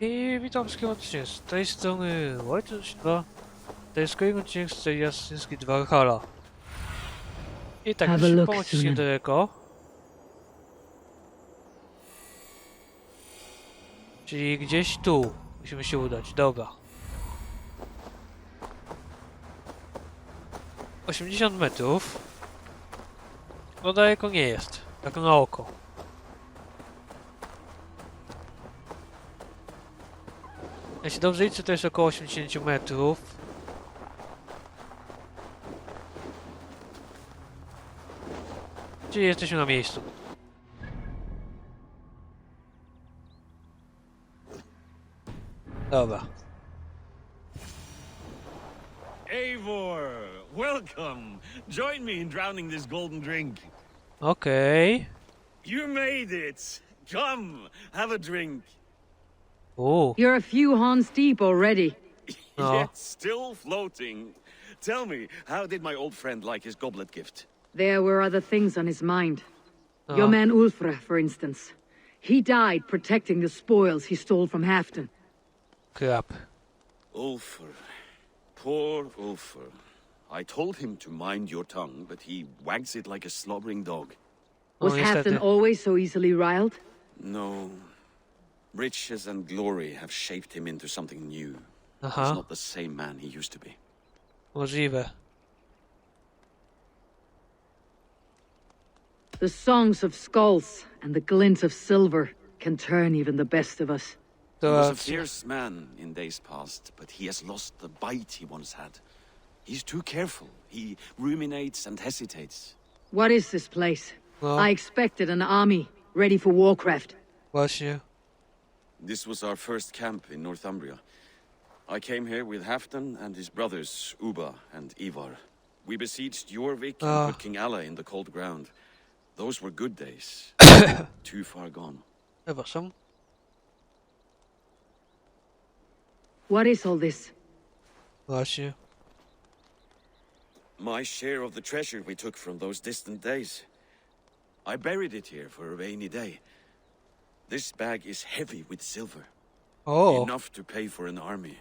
I witam wszystkich odcinek z tej strony Wojciech2. To jest kolejny odcinek z serii Creed Valhalla. I tak, musimy pomóc niedaleko. Czyli gdzieś tu musimy się udać, dobra. 80 metrów. No daleko nie jest, tak na oko. Jeśli dobrze liczę, to jest około 80 metrów. Czyli jesteśmy na miejscu. Dobra. Eivor, welcome. Join me in drowning this golden drink. Okej. You made it. Come, have a drink. You're a few hands deep already. No. Yet still floating. Tell me, how did my old friend like his goblet gift? There were other things on his mind. No. Your man Ulfra, for instance. He died protecting the spoils he stole from Halfdan. Krap. Ulfr. Poor Ulfr. I told him to mind your tongue, but he wags it like a slobbering dog. Was niestety. Halfdan always so easily riled? No. Riches and glory have shaped him into something new. He's Aha, not the same man he used to be. możliwe. The songs of skulls and the glint of silver can turn even the best of us. He was a To fierce man in days past, but he has lost the bite he once had. He's too careful. He ruminates and hesitates. What is this place? no, I expected an army, ready for warcraft. właśnie. This was our first camp in Northumbria. I came here with Halfdan and his brothers, Uba and Eivor. We besieged Jorvik and put King Alla in the cold ground. Those were good days. Too far gone. Przepraszam. What is all this? Właśnie. My share of the treasure we took from those distant days. I buried it here for a rainy day. This bag is heavy with silver. O, Enough to pay for an army.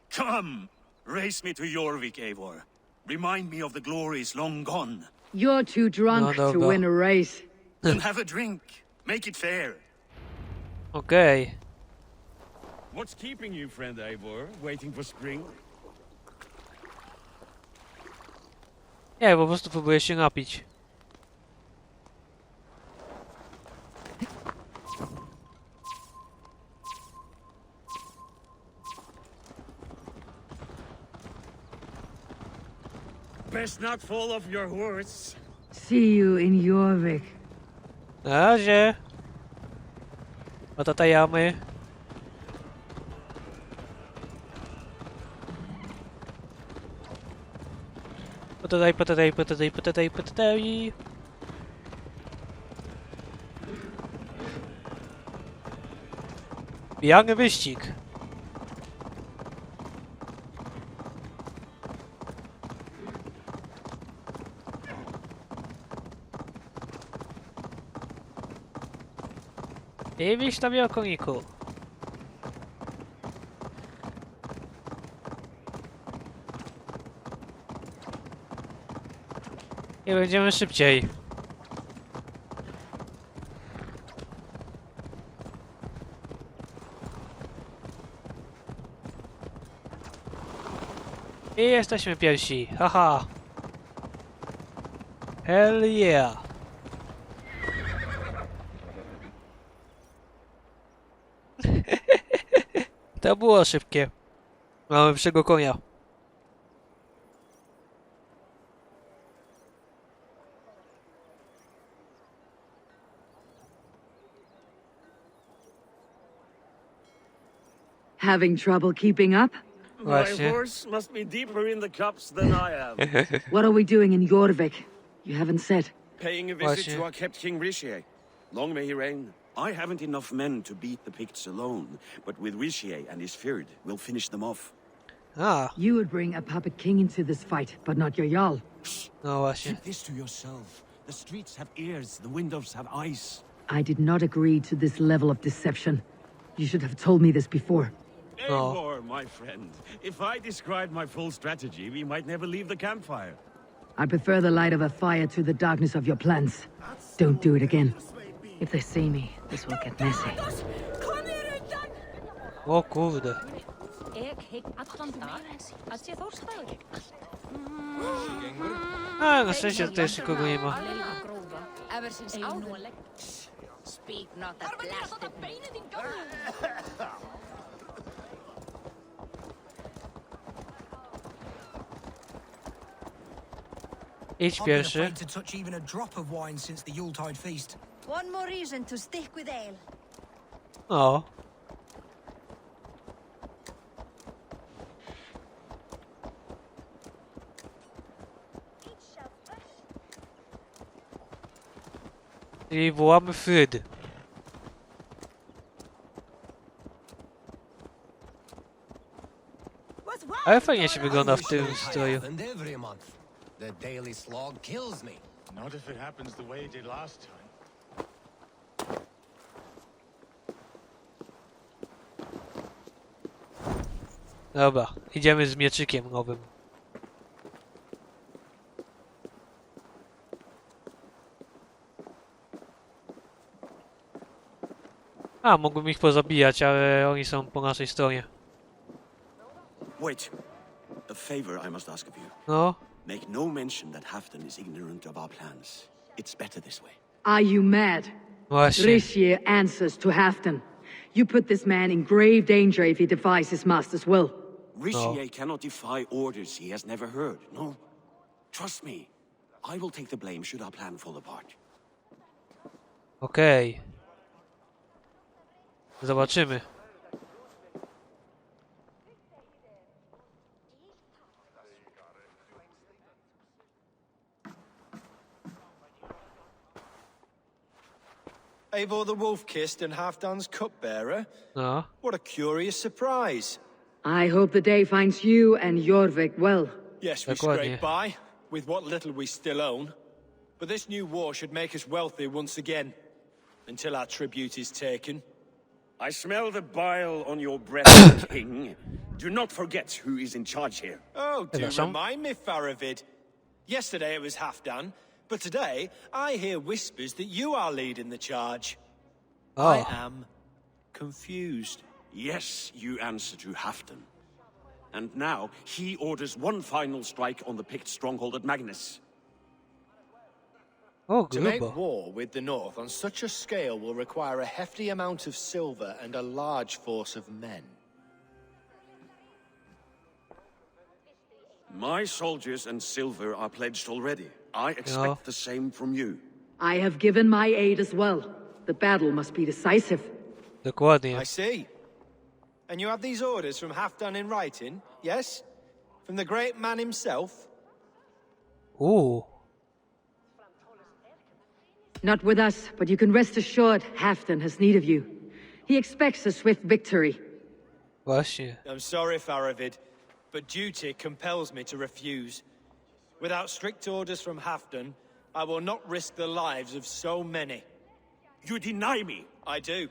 Come! Race me to Jorvik, Eivor. Remind me of the glories long gone. You're too drunk No, to no. win a race. Then have a drink. Make it fair. okej. What's keeping you, friend Eivor, waiting for spring? Nie, po prostu próbuję się napić. Best not fall off your horse. See you in Jorvik. Na razie. Otatajamy. Potataj. Pijany wyścig. I wyjść na białkoniku. I będziemy szybciej. I jesteśmy pierwsi. Haha. Hell yeah. To było szybkie. Mamy lepszego konia. Having trouble keeping up? My Właśnie. horse must be deeper in the cups than I am. What are we doing in Jorvik? You haven't said. Paying a visit Właśnie. to our kept King Rishi. Long may he reign. I haven't enough men to beat the Picts alone, but with Rishi and his Fyrd, we'll finish them off. A, You would bring a puppet king into this fight, but not your Jarl. no właśnie. Keep this to yourself. The streets have ears, the windows have eyes. I did not agree to this level of deception. You should have told me this before. Eivor, my friend. If I described my full strategy, we might never leave the campfire. I prefer the light of a fire to the darkness of your plans. Don't do it again. If they see me, this will get messy. O kurde. A, na szczęście tutaj jeszcze kogo nie ma. Idź pierwszy. One more reason to stick with ale. O. I wołamy Fryd. Ale fajnie się wygląda w tym stroju. The daily slog kills me. Not if it happens the way it did last time. Dobra, idziemy z mieczykiem nowym. A, mógłbym ich pozabijać, ale oni są po naszej stronie. Wait. A favor I must ask of you. No. Make no mention that Halfdan is ignorant of our plans. It's better this way. Are you mad? Właśnie. Rishir answers to Halfdan. You put this man in grave danger if he defies his master's will. Rishie cannot defy orders he has never heard. No. Trust me. I will take the blame should our plan fall apart. Okej. Zobaczymy. Eivor the Wolf-Kissed and Halfdan's cupbearer? No. What a curious surprise. I hope the day finds you and Jorvik well. Yes, we Dokładnie. scrape by, with what little we still own. But this new war should make us wealthy once again. Until our tribute is taken. I smell the bile on your breath, King. Do not forget who is in charge here. Oh, do Przepraszam. remind me, Faravid. Yesterday it was Halfdan, but today I hear whispers that you are leading the charge. I O. am confused. Yes, you answer to Halfdan. And now he orders one final strike on the picked stronghold at Magnus. O, To make grubo. war with the North on such a scale will require a hefty amount of silver and a large force of men. My soldiers and silver are pledged already. I expect Ja. the same from you. I have given my aid as well. The battle must be decisive. Dokładnie. I see. And you have these orders from Halfdan in writing, yes? From the great man himself? Not with us, but you can rest assured Halfdan has need of you. He expects a swift victory. Właśnie. I'm sorry, Faravid, but duty compels me to refuse. Without strict orders from Halfdan, I will not risk the lives of so many. You deny me! I do.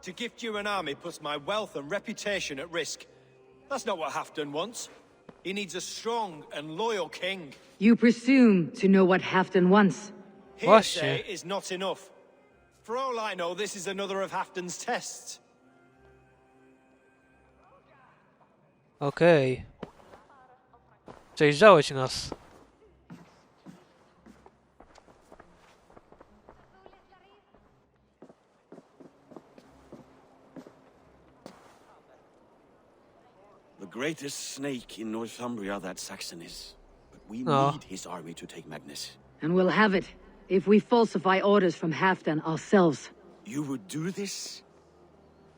To gift you an army puts my wealth and reputation at risk. That's not what Halfdan wants. He needs a strong and loyal king. You presume to know what Halfdan wants. Hearsay is not enough. For all I know, this is another of Halfdan's tests. Okej. Przejrzałeś nas. The greatest snake in Northumbria that Saxon is. But we Oh. need his army to take Magnus. And we'll have it, if we falsify orders from Halfdan ourselves. You would do this?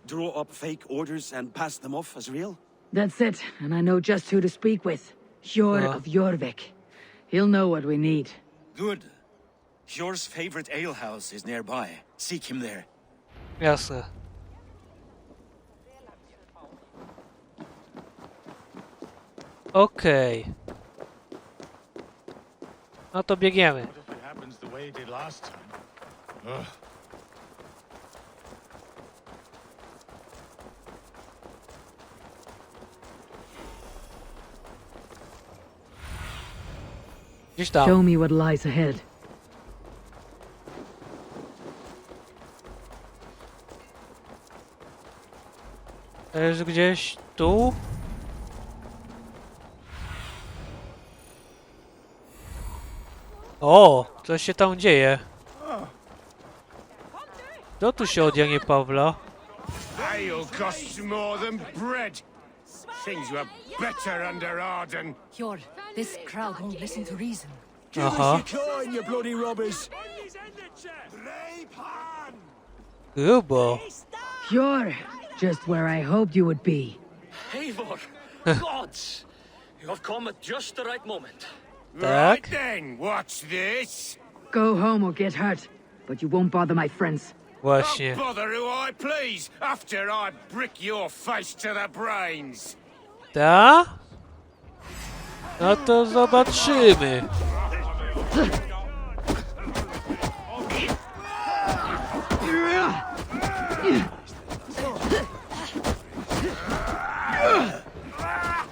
Draw up fake orders and pass them off as real? That's it, and I know just who to speak with. Hjor of Jorvik. He'll know what we need. Good. Hjor's favorite alehouse is nearby. Seek him there. Jasne. Okej. No to biegniemy. What if it happens the way it did last time? Ugh. Gdzieś tam. Show me what lies ahead. To jest gdzieś tu? O, coś się tam dzieje. Co tu się odjanie Pawła? Ale costs more than bread. Things were better under Arden. Hjor, this crowd won't listen to reason. Aha. coin, you bloody robbers. Grubo. You're just where I hoped you would be. Eivor! Gods! You have come at just the right moment. Right Tak. then, what's this? Go home or get hurt, but you won't bother my friends. Właśnie. Bother who I please after I brick your face to the brains. Ta? No to zobaczymy.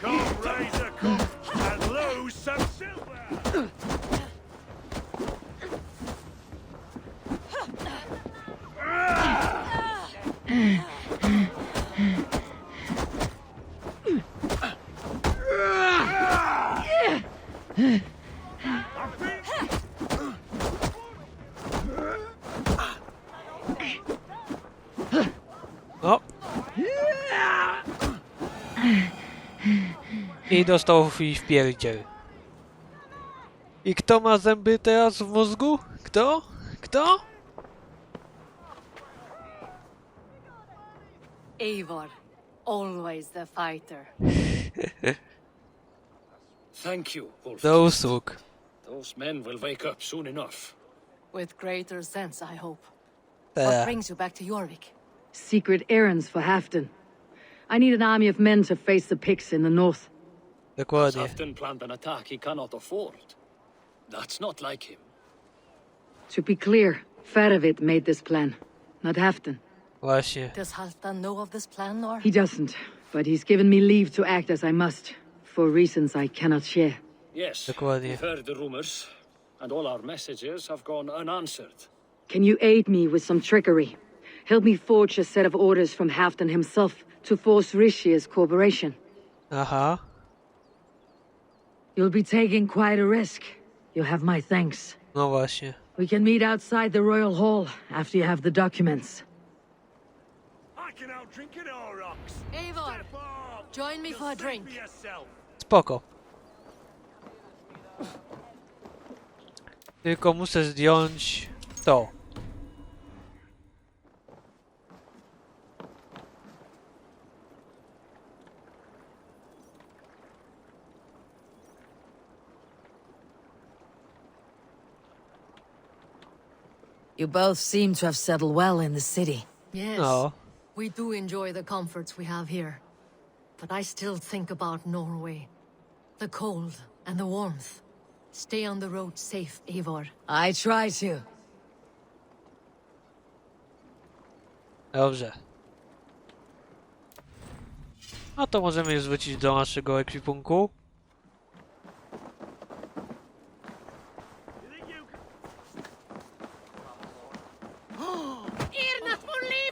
Can't raise a cock and lose some silver. O. I dostał w pierdziel. I kto ma zęby teraz w mózgu? Kto? Kto? Eivor, always the fighter. Thank you, Wolf. Do usług. Those men will wake up soon enough. With greater sense, I hope. What Ta. brings you back to Jorvik? Secret errands for Halfdan. I need an army of men to face the Picts in the north. Dokładnie. Haften planned an attack he cannot afford. That's not like him. To be clear, Faravit made this plan, not Halfdan. Właśnie. Does Halfdan know of this plan, or? He doesn't, but he's given me leave to act as I must, for reasons I cannot share. Yes, Dokładnie. we've heard the rumors, and all our messages have gone unanswered. Can you aid me with some trickery? Help me forge a set of orders from Halfdan himself to force Rishia's cooperation. Aha. You'll be taking quite a risk. You'll have my thanks. No właśnie. We can meet outside the royal hall after you have the documents. I can outdrink an Aurochs. Eivor, Step up. join me for a drink. Be yourself. Spoko. Tylko muszę zdjąć to. You both seem to have settled well in the city. Yes, No. we do enjoy the comforts we have here. But I still think about Norway. The cold and the warmth. Stay on the road safe, Eivor. I try to. Dobrze. No to możemy już wrócić do naszego ekwipunku.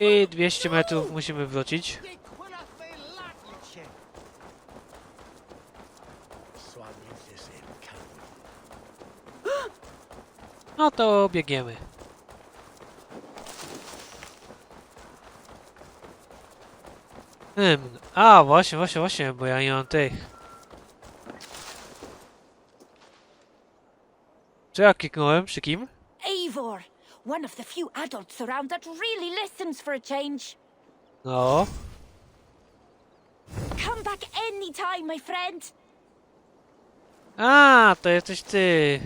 I 200 metrów musimy wrócić. No to biegniemy. A, właśnie, bo ja nie mam tych. Co ja kliknąłem? Przy kim? Eivor, one of the few adults around that really listens for a change. No. Come back anytime, my friend. A, to jesteś ty.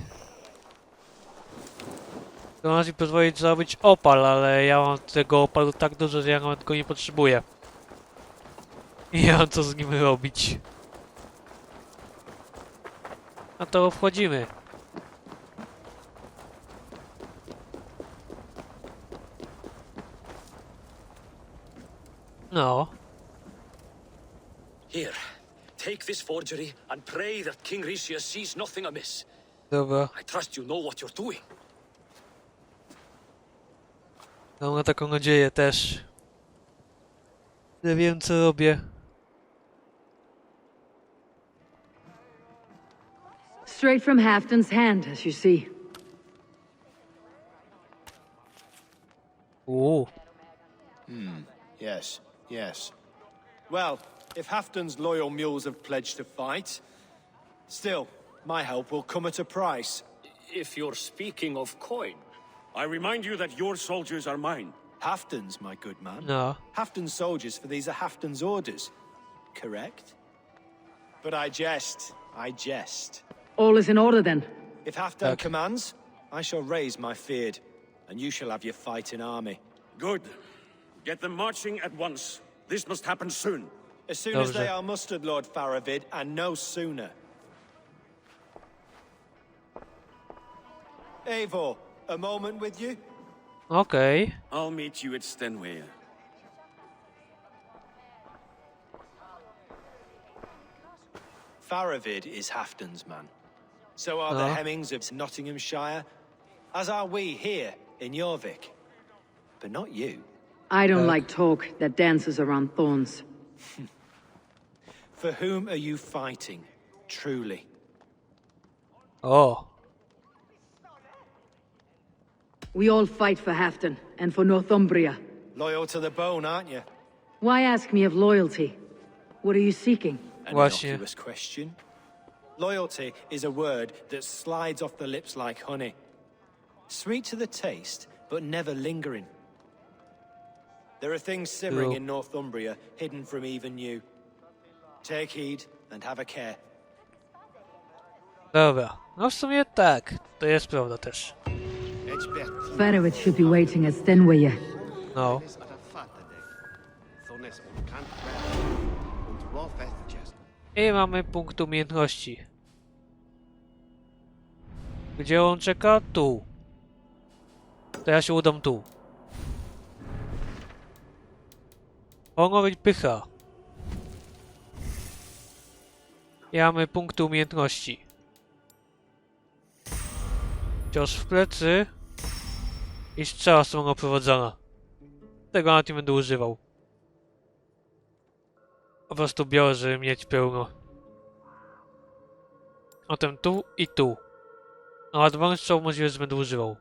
To możesz mi pozwolić zrobić opal, ale ja mam tego opalu tak dużo, że ja nawet go nie potrzebuję. I ja mam co z nim robić. No to wchodzimy. No. Here, take this forgery and pray that King Rishia sees nothing amiss. Dobra. I trust you know what you're doing. Mam na taką nadzieję też. Ja wiem co robię. Straight from Halfton's hand, as you see. Yes, yes. Well, if Halfton's loyal mules have pledged to fight, still, my help will come at a price. If you're speaking of coin. I remind you that your soldiers are mine. Halfton's, my good man. No. Halfton's soldiers, for these are Halfton's orders. Correct? But I jest. I jest. All is in order then. If Halfton commands, I shall raise my feared, and you shall have your fighting army. Good. Get them marching at once. This must happen soon. As soon as they are mustered, Lord Faravid, and no sooner. Eivor, a moment with you? Okej. I'll meet you at Stenway. Faravid is Halfton's man. So are the Hemmings of Nottinghamshire, as are we here in Jorvik. But not you. I don't like talk that dances around thorns. For whom are you fighting, truly? O. We all fight for Halfton and for Northumbria. Loyal to the bone, aren't you? Why ask me of loyalty? What are you seeking? An Właśnie. innocuous question. Loyalty is a word that slides off the lips like honey. Sweet to the taste, but never lingering. There are things simmering in Northumbria, hidden from even you. Take heed and have a care. Dobra. No w sumie tak. To jest prawda też. Farowic should be waiting at Stenway. No. I mamy punkt umiejętności. Gdzie on czeka? Tu. To ja się udam tu. On ma być pycha. I mamy punkty umiejętności. Cios w plecy. I strzała strona prowadzona. Tego nawet nie będę używał. Po prostu biorę, żeby mieć pełno. Potem tu i tu. No a dwa strzał możliwe, że będę używał.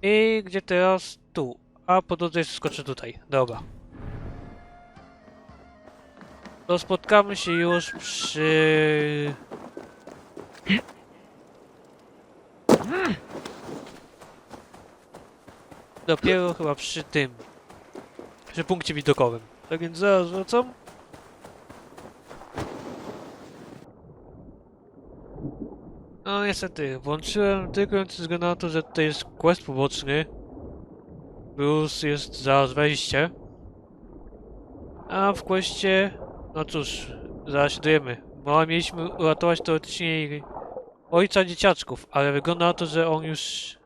I gdzie teraz? Tu. A po drodze skoczę tutaj. Dobra. To spotkamy się już przy... Dopiero chyba przy tym. Przy punkcie widokowym. Tak więc zaraz wracam. No niestety, włączyłem tylko ze względu na to, że tutaj jest quest poboczny. Plus jest zaraz wejście. A w questie... No cóż, zaraz się dojemy. Bo mieliśmy uratować teoretycznie ojca dzieciaczków, ale wygląda na to, że on już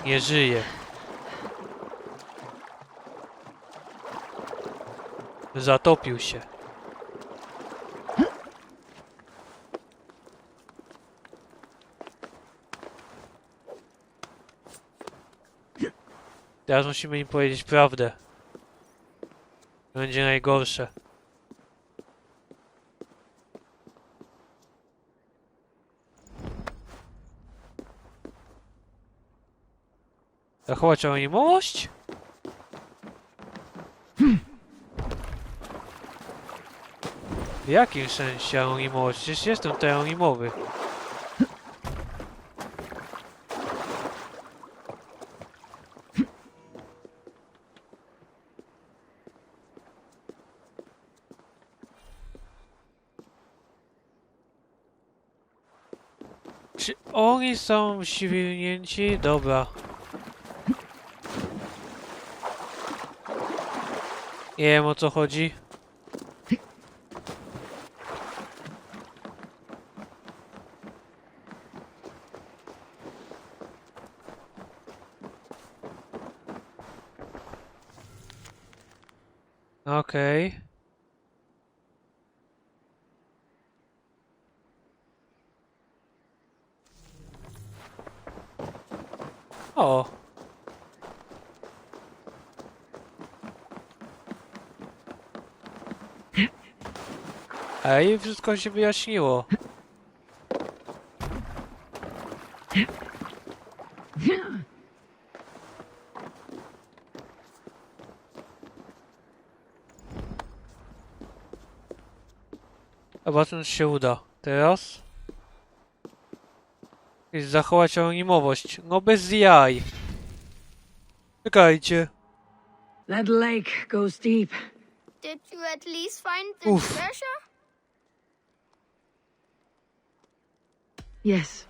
nie żyje. Zatopił się. Teraz musimy im powiedzieć prawdę. Będzie najgorsze. Zachować anonimowość? W jakim sensie anonimowość? Przecież jestem tutaj anonimowy. Czy oni są świrnięci? Dobra. Nie wiem o co chodzi. Okej. O! Ej, wszystko się wyjaśniło. Zobaczmy, czy się uda. Teraz? Jest zachować anonimowość. No bez jaj. Czekajcie. That lake goes deep. Did you at least find the Oof. treasure? Yes.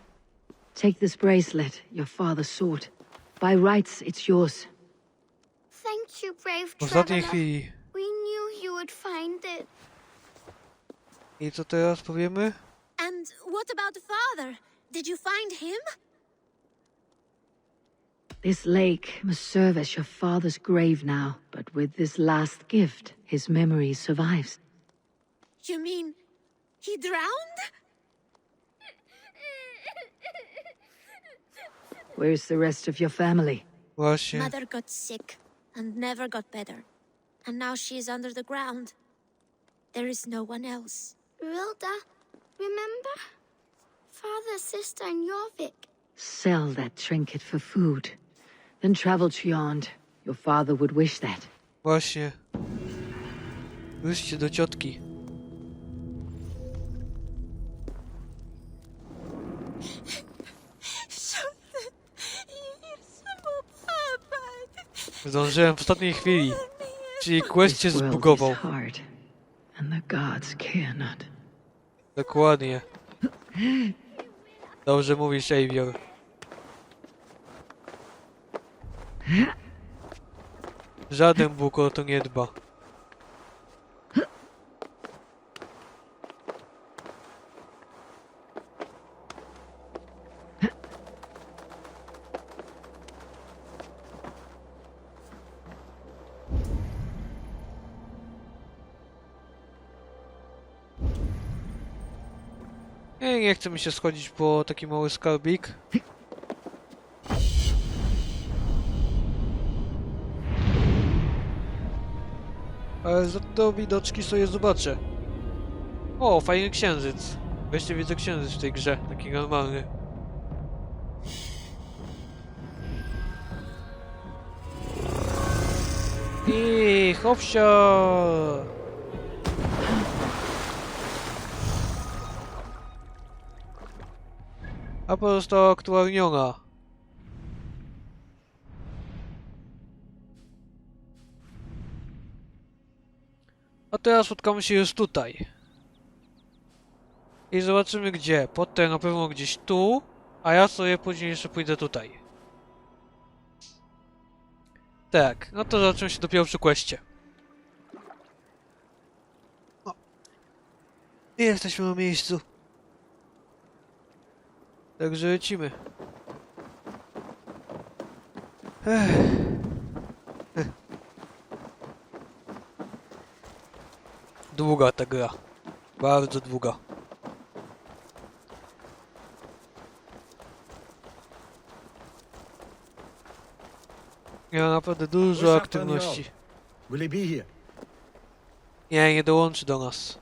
Take this bracelet your father sought. By rights, it's yours. Thank you, brave W ostatniej traveler. chwili. We knew you would find it. I co teraz powiemy? And what about the father? Did you find him? This lake must serve as your father's grave now, but with this last gift, his memory survives. You mean he drowned? Where's the rest of your family? Właśnie. Mother got sick and never got better. And now she is under the ground. There is no one else. Rilda, remember? Father, sister, and Jorvik. Sell that trinket for food. Then travel to Yond. Your father would wish that. Właśnie. Wróćcie do ciotki. Zdążyłem w ostatniej chwili. Czyli quest się This world zbugował. is hard, and the gods care not. Dokładnie. Dobrze mówisz, Eivor. Żaden Bóg o to nie dba. Nie chce mi się schodzić po taki mały skarbik. Ale za to widoczki sobie zobaczę. O, fajny księżyc. Wreszcie widzę księżyc w tej grze, taki normalny. I hopsia! A pozostała aktualniona. A teraz spotkamy się już tutaj. I zobaczymy gdzie. Potem na pewno gdzieś tu, a ja sobie później jeszcze pójdę tutaj. Tak, no to zaczynamy się dopiero przy questie. O. I jesteśmy na miejscu. Także lecimy. Długa ta gra. Bardzo długa. Ja naprawdę dużo aktywności. Will he be here? Nie dołączy do nas.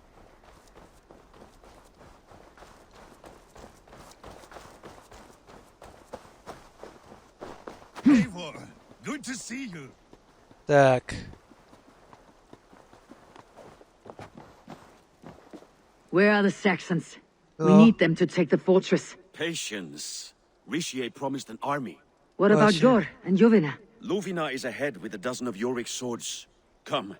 Eivor, good to see you. Tak. Where are the Saxons? We Oh. need them to take the fortress. Patience. Richier promised an army. What about Właśnie. Jor and Jovina? Lovina is ahead with a dozen of Jorvik's swords. Come.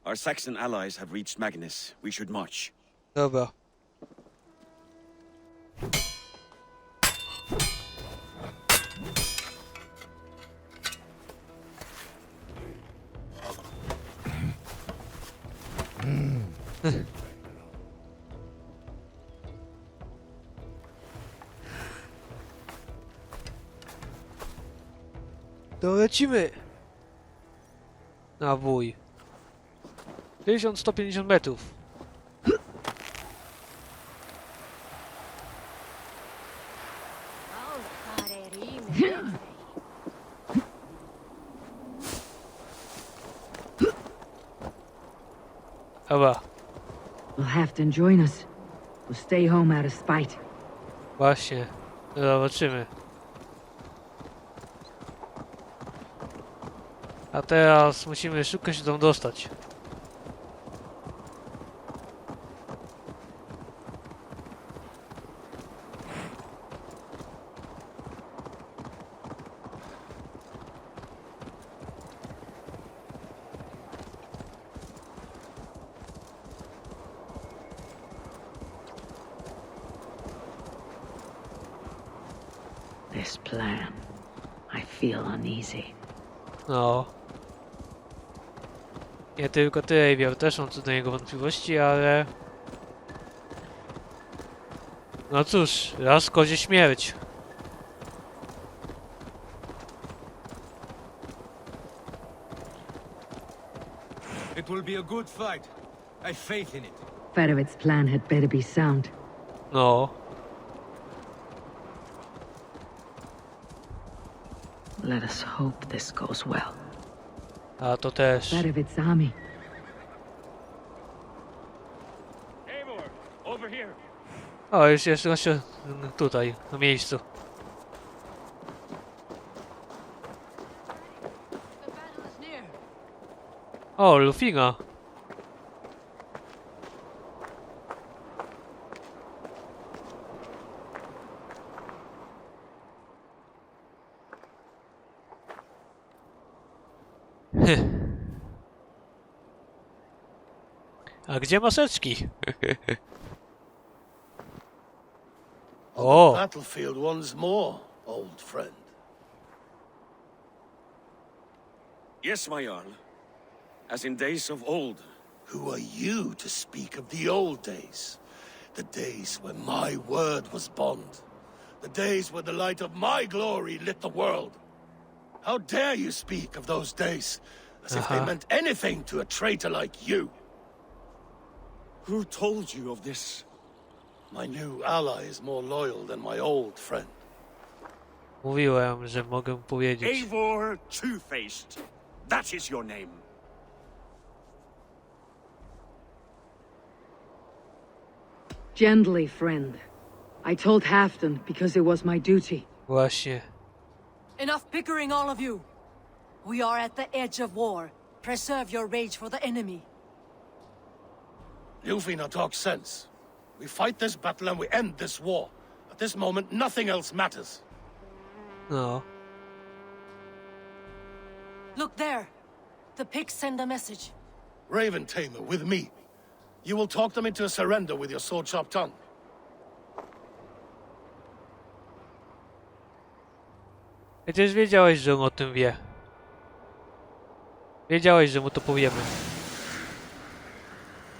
Our Saxon allies have reached Magnus. We should march. Dobra. To lecimy! Na wuj. 1150 metrów. Dobra, Will Halfdan join us? We'll stay home out of spite. właśnie. Zobaczymy. A teraz musimy szybko się tam dostać. This plan. I feel uneasy. No. Nie tylko ty, Eivor, też mam co do niego wątpliwości, ale... No cóż, raz kozie śmierć. It will be a good fight. I have faith in it. Farovit's plan had better be sound. No. Let us hope this goes well. A to też. Farovit's army. Eivor, over here. O, już jest właśnie tutaj, na miejscu. O, Lufina. A gdzie maseczki? O! Battlefield once more, old friend. Yes, my Jarl. As in days of old. Who are you to speak of the old days? The days when my word was bond. The days when the light of my glory lit the world. How dare you speak of those days as if they meant anything to a traitor like you? Who told you of this? My new ally is more loyal than my old friend. Mówiłem, że mogę powiedzieć. Eivor Two-Faced. That is your name. Gently, friend. I told Halfdan because it was my duty. Właśnie. Enough bickering, all of you. We are at the edge of war. Preserve your rage for the enemy. Lufina talks sense. We fight this battle and we end this war. At this moment, nothing else matters. No. Look there. The pigs send a message. Raven Tamer, with me. You will talk them into a surrender with your sword-sharp tongue. Przecież wiedziałeś, że on o tym wie. Wiedziałeś, że mu to powiemy.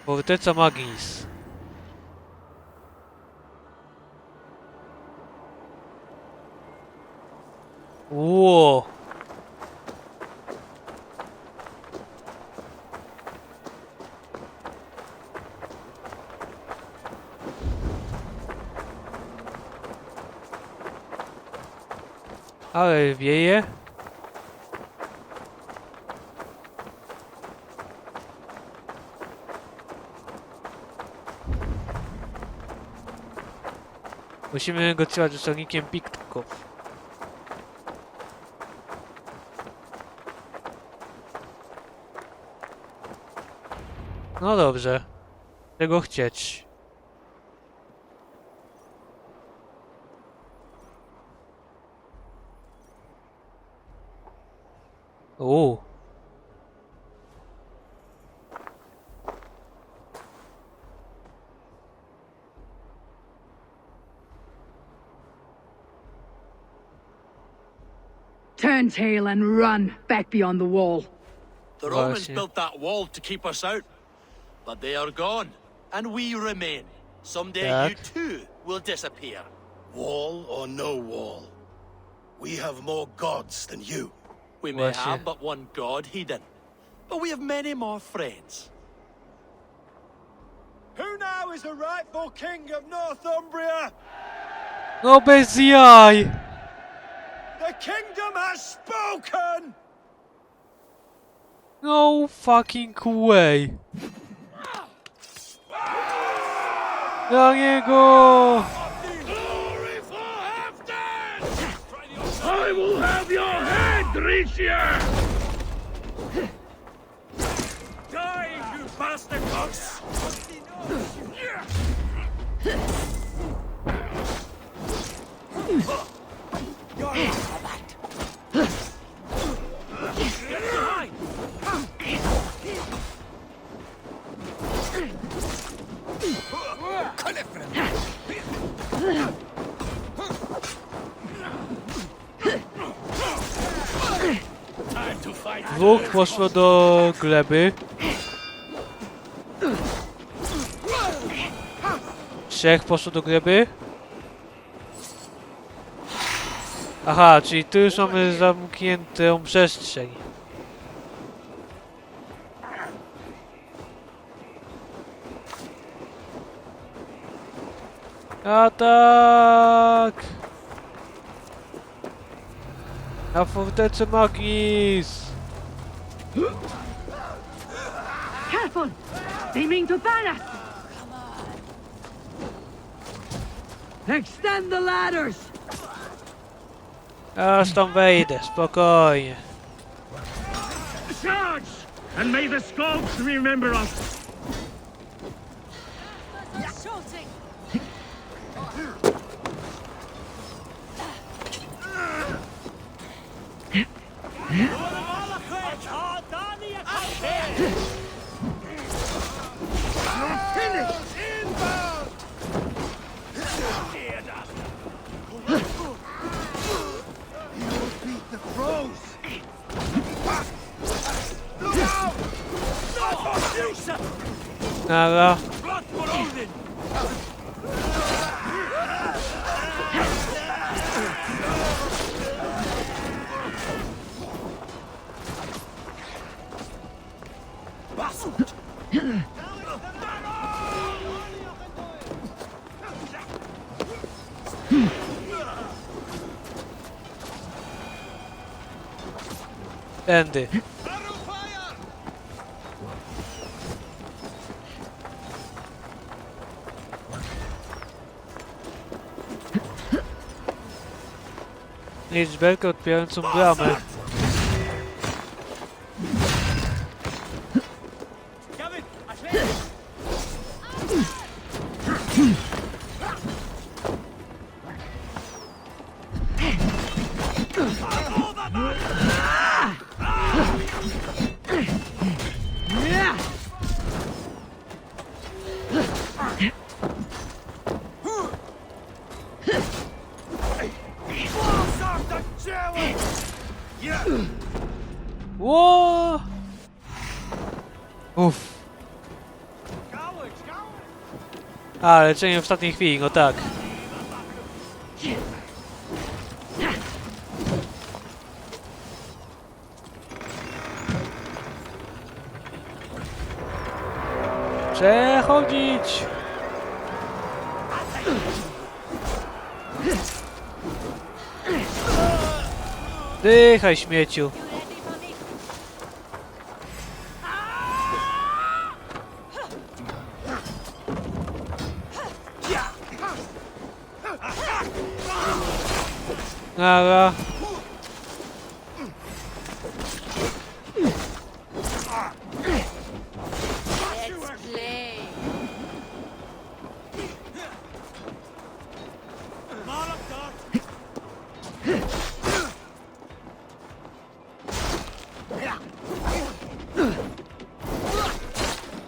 Forteca Magnis. Ło. Ale wieje. Musimy negocjować z celnikiem Piktków. No dobrze. Tego chcieć. Turn tail and run back beyond the wall. The Romans built that wall to keep us out. But they are gone, and we remain. Someday you too will disappear. Wall or no wall, we have more gods than you. We may have but one god, Hedon, but we have many more friends. Who now is the rightful king of Northumbria? No bez jaj! The kingdom has spoken! No fucking way! Dla niego! I will have your head, Ricia! Die, you bastard dogs! Get behind! Dwóch poszło do gleby. Trzech poszło do gleby. Aha, czyli tu już mamy zamkniętą przestrzeń. Atak! Na fortecę Magnis! Careful! They mean to ban us! Extend the ladders! Aż tam wejdę, spokojnie. Charge! And may the Skalds remember us! Nara. Tędy. Liczbę otwierającą bramę. Ło! Uff. A, leczenie w ostatniej chwili, no tak. Przechodzić! Dychaj, śmieciu. Nara.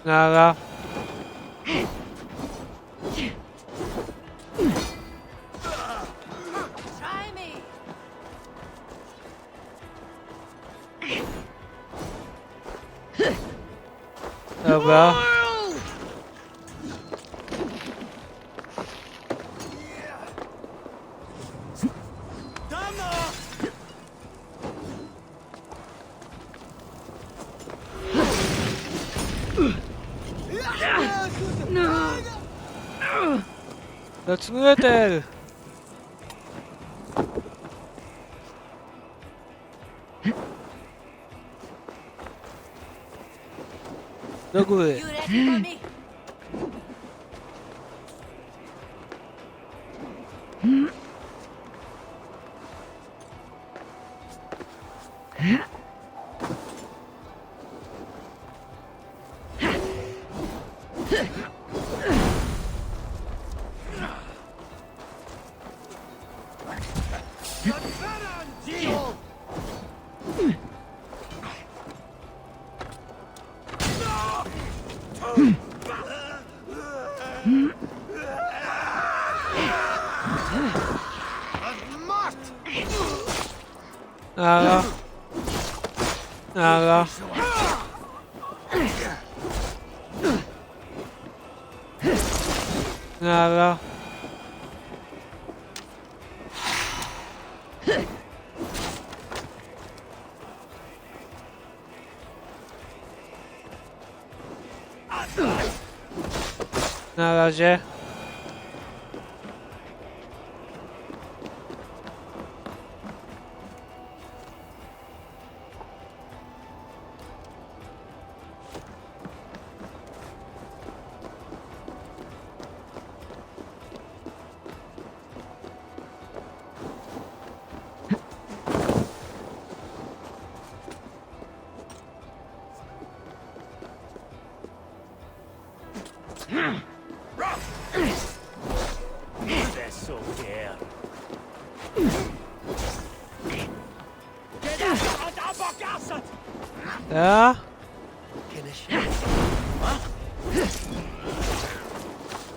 Nara. Dobra. No! Accelerator! Do góry. You ready for me? Nara. Nara. Nara. Na razie. Ja.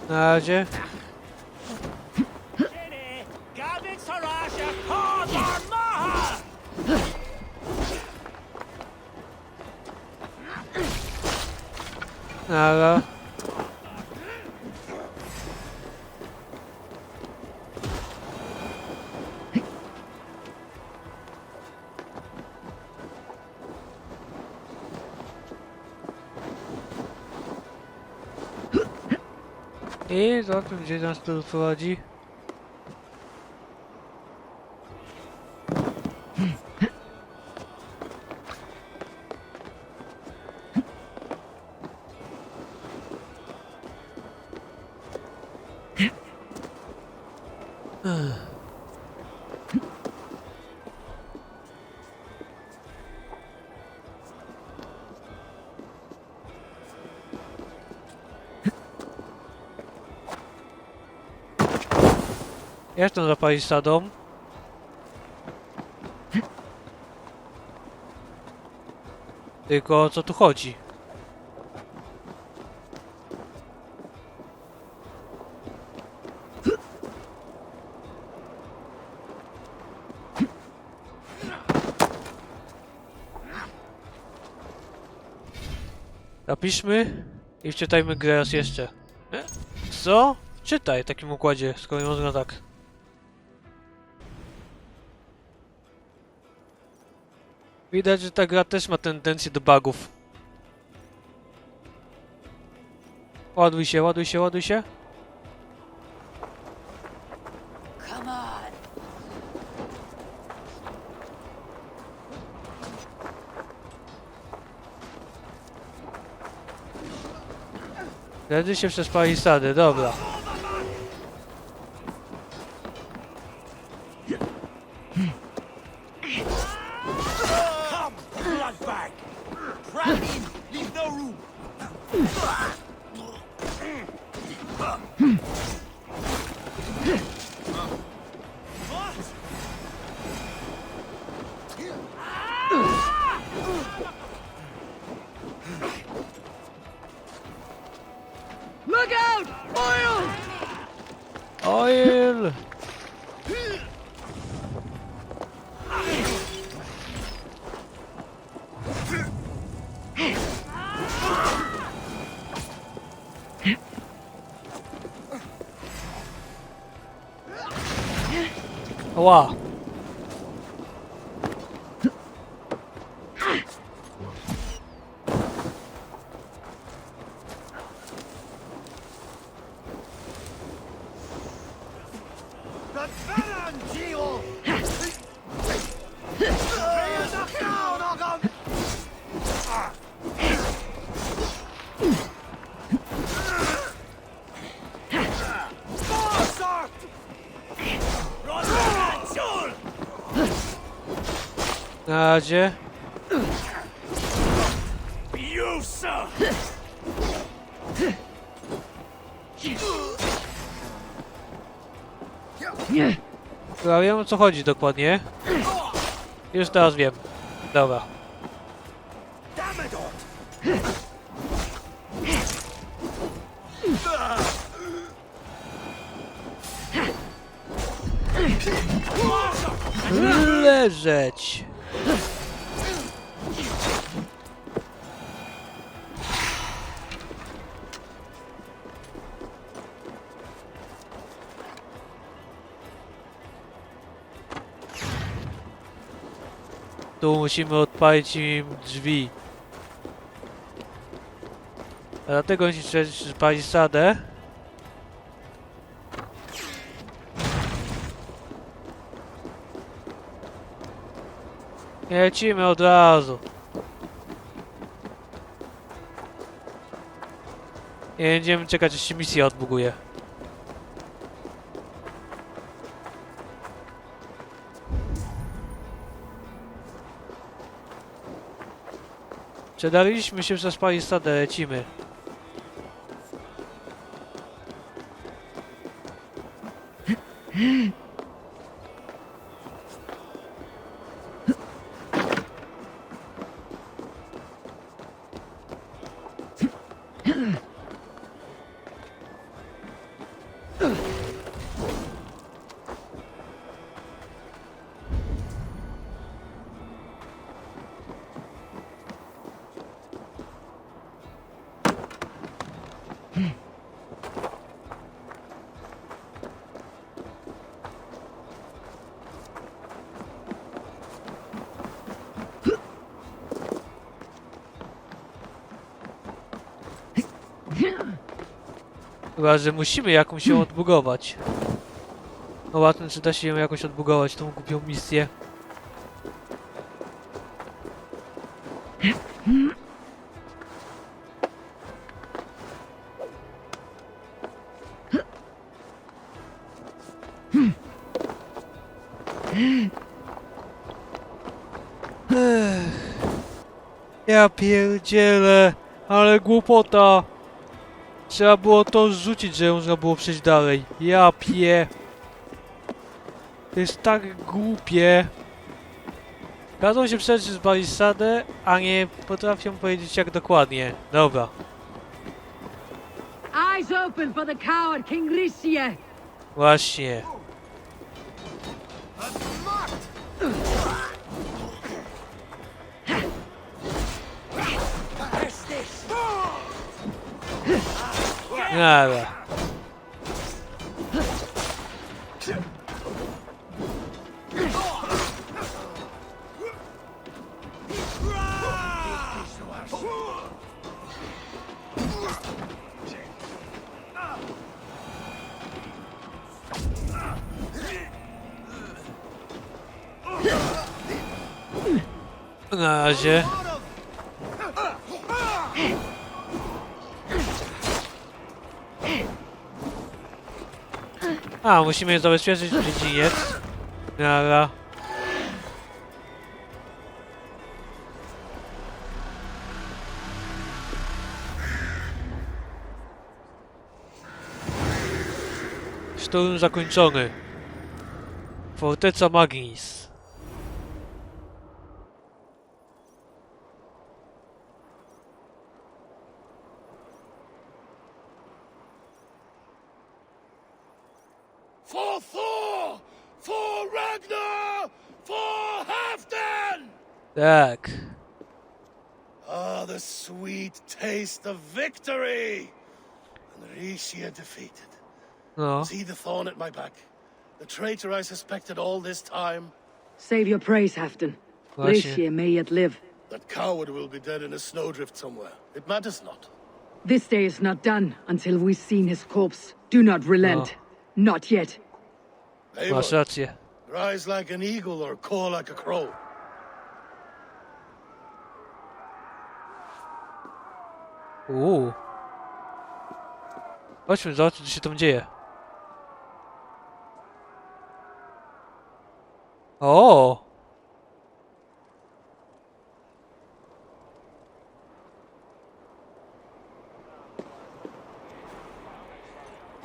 Na razie. Nara. I zobaczmy, gdzie nas to prowadzi. Jestem za palisadą. Tylko o co tu chodzi? Napiszmy i wczytajmy grę raz jeszcze. Co? Czytaj w takim układzie, skoro nie można tak. Widać, że ta gra też ma tendencję do bugów. Ładuj się, ładuj się, ładuj się. Come on. Wtedy się przez palisady, dobra. Look out! Oil! Oil! Ła! Na razie. Chyba wiem, o co chodzi dokładnie. Już teraz wiem. Dobra. Leżeć. Tu musimy odpalić im drzwi. A dlatego musimy spalić sadę. Lecimy od razu. Nie będziemy czekać, aż się misja odbuguje. Przedarliśmy się przez palisadę, lecimy. Chyba, że musimy jakąś ją odbugować. No ładne, czy da się ją jakoś odbugować, tą głupią misję. Ja pierdzielę, ale głupota. Trzeba było to rzucić, że można było przejść dalej. Ja pie. To jest tak głupie. Kazał się przejść z balisadę, a nie potrafią powiedzieć jak dokładnie. Dobra. Eyes open for the coward King Risie. Właśnie. Dobra. Na razie. A, musimy zabezpieczyć dziedziniec. Nara. Szturm zakończony. Forteca Magnis. For Thor! For Ragnar! For Halfdan! Tak. Ah, the sweet taste of victory! And Rishia defeated. No. See the thorn at my back? The traitor I suspected all this time? Save your praise, Halfdan. Właśnie. Risie may yet live. That coward will be dead in a snowdrift somewhere. It matters not. This day is not done until we've seen his corpse. Do not relent. No. Not yet. Masz rację. Rise like an eagle or caw like a crow. Chodźmy zobaczyć, co się tam dzieje. O!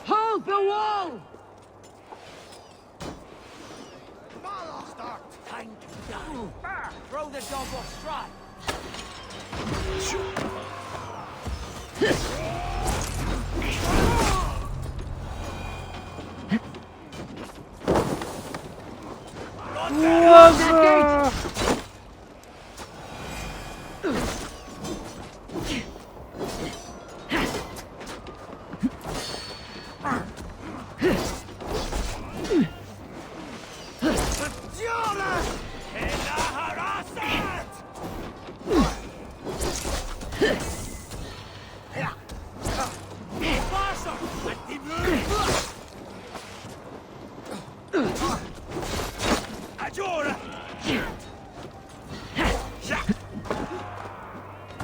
Hold the wall! Throw the dog off stride.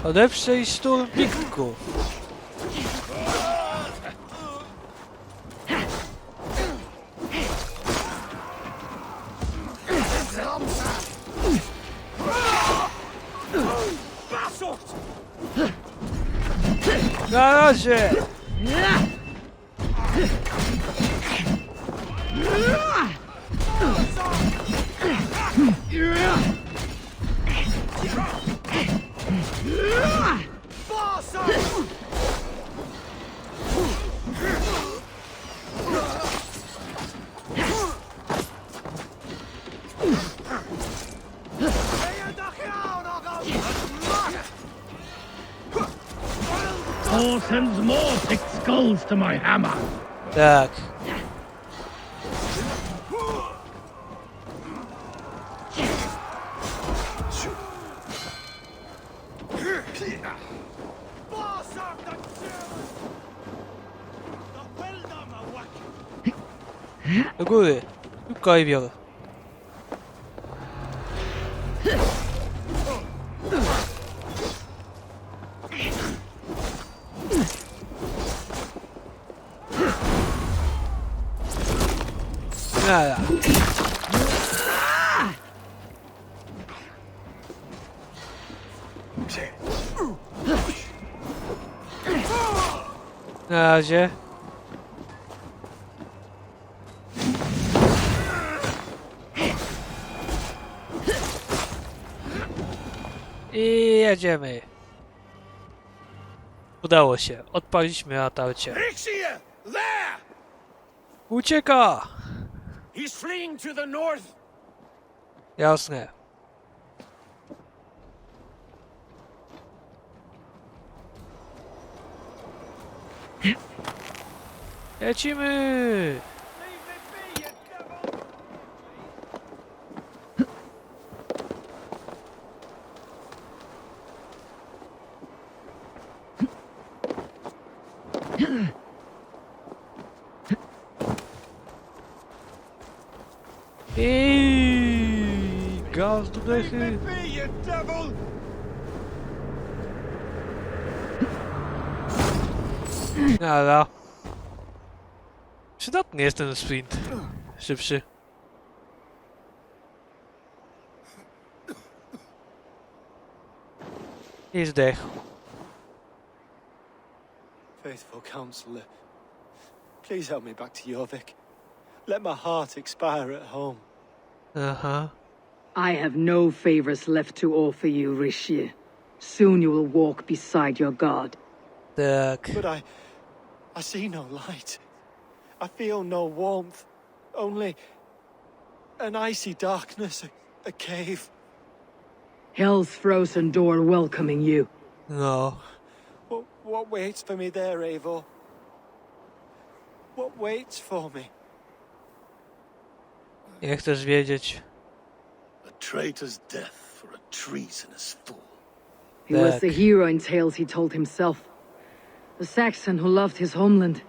Odeprzyj szturm wikingów. Na razie! Thor sends more picked skulls to my hammer. Tak. Do góry. Szybko, Eivor. Nara. Na razie. I jedziemy. Udało się. Odpaliśmy latarcie. Ucieka! He's fleeing to the north. Jasne. Lecimy! I gaz do dechy. Nara. Przydatny jest ten sprint. Szybszy. I zdechł. Faithful counselor, please help me back to Jorvik. Let my heart expire at home. Aha. I have no favors left to offer you, Rishi. Soon you will walk beside your god. Tak. But I see no light. I feel no warmth. Only an icy darkness, a cave. Hell's frozen door welcoming you. No. What waits for me there, Eivor? What waits for me? Nie chcesz wiedzieć. A traitor's death for a treasonous fool. He was the hero in tales he told himself. The Saxon who loved his homeland.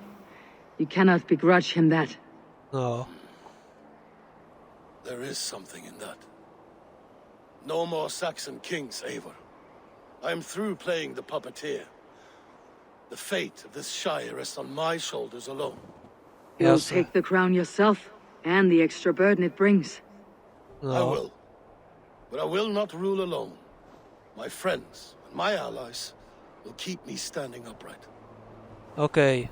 You cannot begrudge him that. No. There is something in that. No more Saxon kings, Eivor. I am through playing the puppeteer. The fate of this shire rests on my shoulders alone. You'll Yes, take the crown yourself, and the extra burden it brings. I will. But I will not rule alone. My friends and my allies will keep me standing upright. Okej.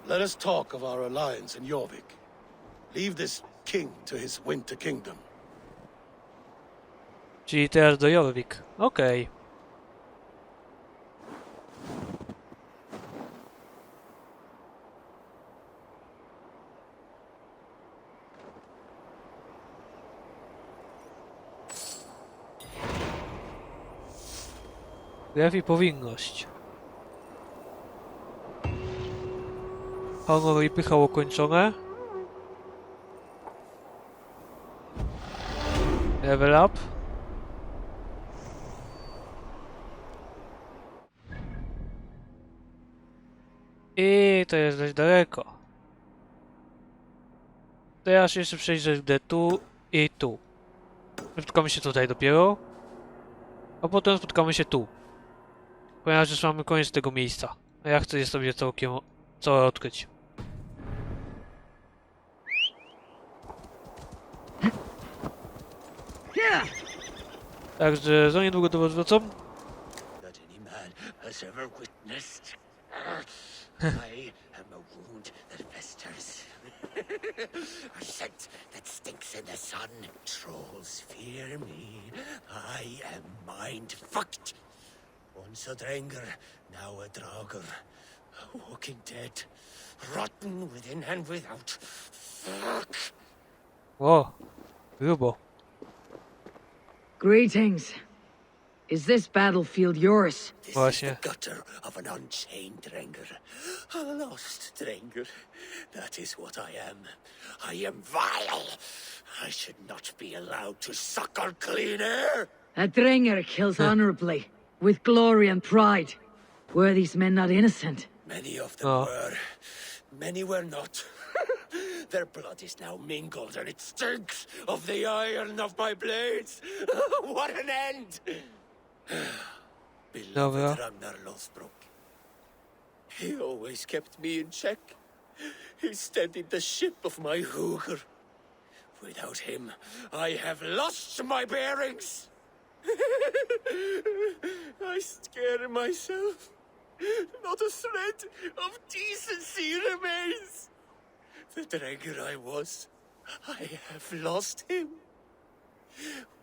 Let us talk of our alliance in Jorvik. Leave this king to his winter kingdom. Czyli teraz do Jorvik. Okej. Krew i powinność. Honor i pycha ukończone. Level up. I to jest dość daleko. Teraz jeszcze przejdę tu i tu. Spotkamy się tutaj dopiero. A potem spotkamy się tu. Ponieważ już mamy koniec tego miejsca. A ja chcę je sobie całe odkryć. Także za niedługo do was wracam. That any man has ever witnessed. I am a wound that festers. A scent that stinks in the sun. Trolls fear me. I am mind fucked. Once a dranger, now a draugr. A walking dead. Rotten within and without. Fuck. O, grubo. Greetings. Is this battlefield yours? This is the gutter of an unchained dranger. A lost dranger. That is what I am. I am vile. I should not be allowed to suckle clean air. A Dringer kills honorably, with glory and pride. Were these men not innocent? Many of them were. Many were not. Their blood is now mingled, and it stinks of the iron of my blades. What an end! Beloved Ragnar Lothbrok. He always kept me in check. He steadied the ship of my Hooger. Without him, I have lost my bearings. I scare myself. Not a thread of decency remains. The dranger I was, I have lost him.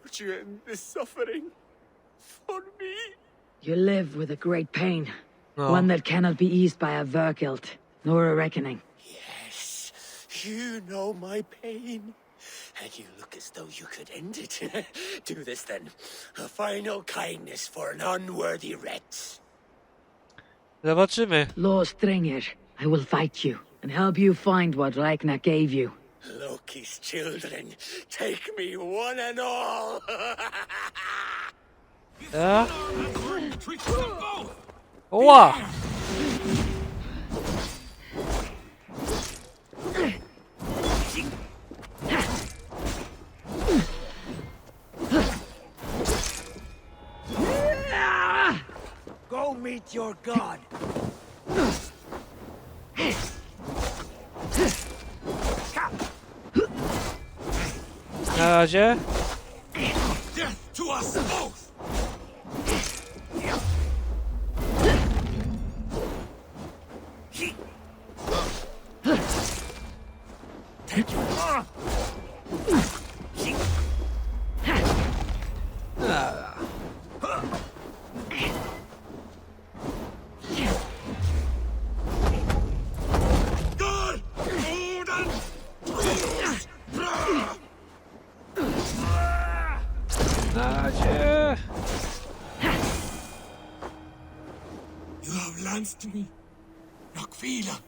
Would you end this suffering for me? You live with a great pain. One that cannot be eased by a vergilt, nor a reckoning. Yes, you know my pain. And you look as though you could end it. Do this then. A final kindness for an unworthy wretch. Zobaczymy. Lord Stringer, I will fight you and help you find what Ragnar gave you. Loki's children, take me one and all. Ja? Oła! Go meet your god. Na razie. Death to us both. Take you. You have lanced me, Nakvila,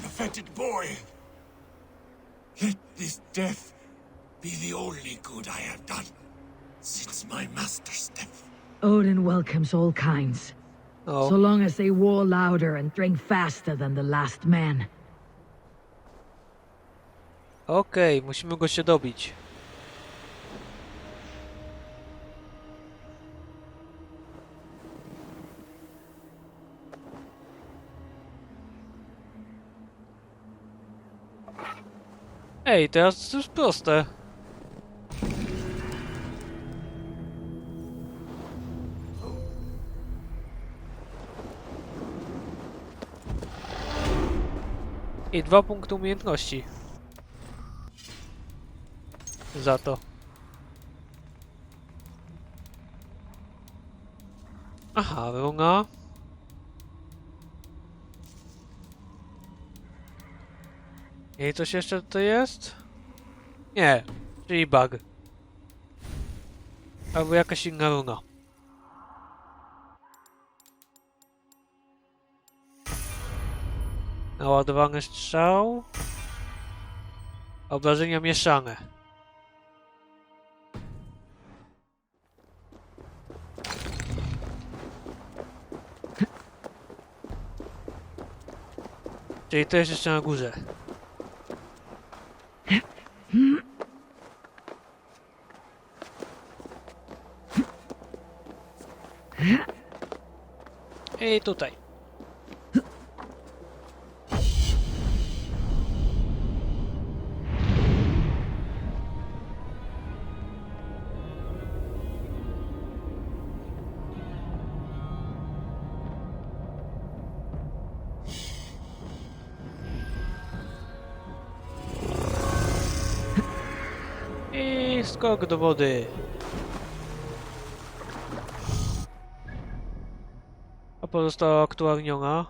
the fetid boy. Let this death be the only good I have done since my master's death. Odin welcomes all kinds. So long as they war louder and drink faster than the last man. Okej, musimy go się dobić. Ej, teraz to już proste. I 2 punkty umiejętności. Za to. Aha, runa. I coś jeszcze tutaj jest? Nie, czyli bug. Albo jakaś inna runa. Naładowany strzał. Obrażenia mieszane. Czyli to jest jeszcze na górze. I tutaj. I skok do wody. A pozostała aktualniona.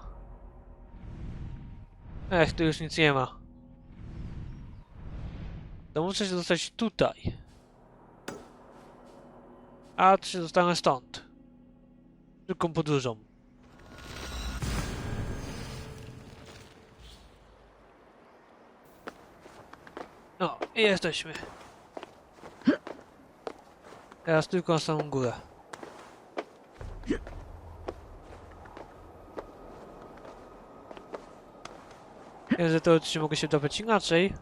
Tu już nic nie ma. To muszę się dostać tutaj. A to się dostanę stąd. Szybką podróżą. No, i jesteśmy. Teraz tylko na samą górę. Wiem, że teoretycznie mogę się dowiedzieć inaczej.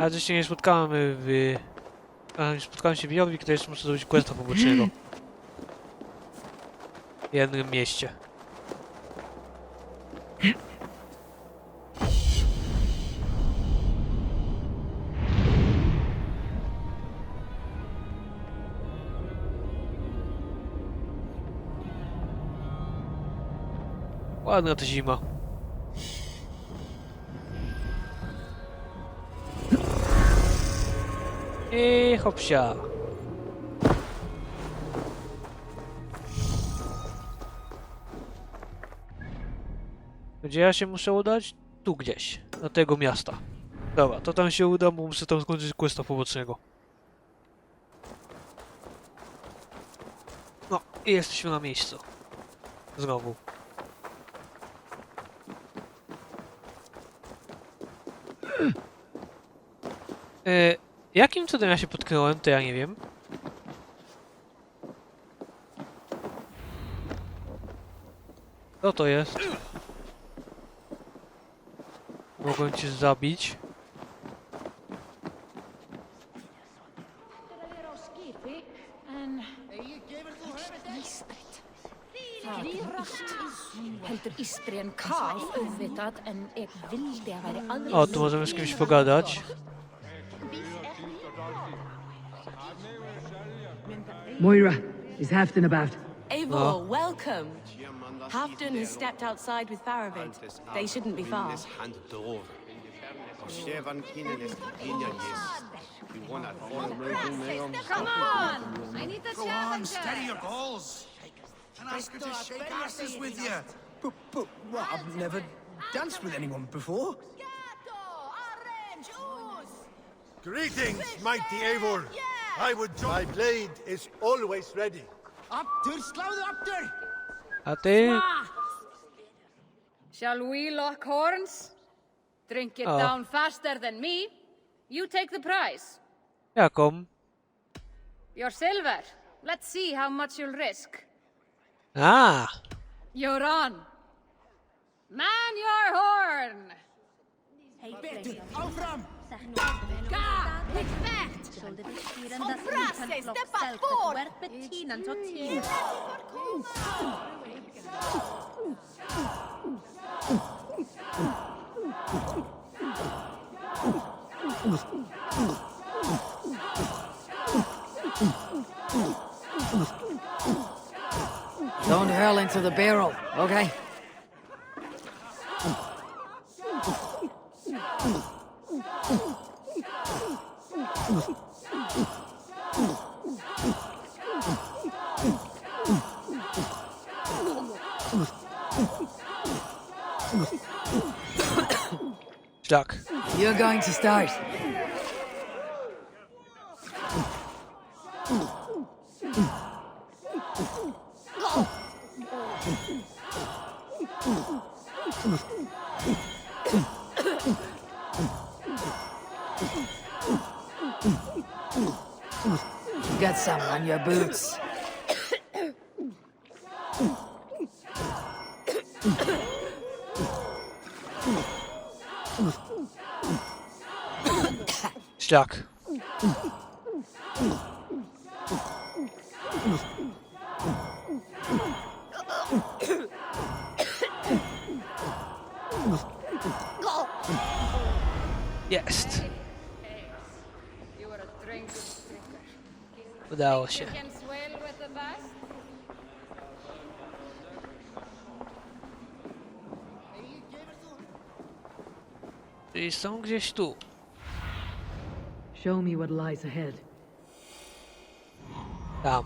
Ale że się nie spotkamy w... spotkałem się w Jorvik, to jeszcze muszę zrobić questa pobocznego. W jednym mieście. Ładna ta zima. I hopsia. Gdzie ja się muszę udać? Tu gdzieś. Do tego miasta. Dobra, to tam się uda, bo muszę tam skończyć questa pobocznego. No, i jesteśmy na miejscu. Znowu. Jakim cudem ja się potknąłem, to ja nie wiem. Co to jest? Mogłem cię zabić. O, tu możemy z kimś pogadać. Moira, is Halfdan about? Eivor, welcome. Halfdan has stepped outside with Faravid. They shouldn't be far. Come on! I need the Go on, steady your balls. And ask her to shake asses with you. But what? I've never danced with anyone before. Greetings, mighty Eivor. I would join. My blade is always ready. Up there. A ty? Shall we lock horns? Drink it down faster than me. You take the prize. Jaką? Your silver. Let's see how much you'll risk. A! You're on. Man your horn! Bitte, aufram! Ga! With that! Som frasse, steppa fort! Don't hurl into the barrel, okay? Stuck. You're going to start. Get some on your boots. Stuck. Jest. Udało się. I są gdzieś tu. Show me what lies ahead. Tam.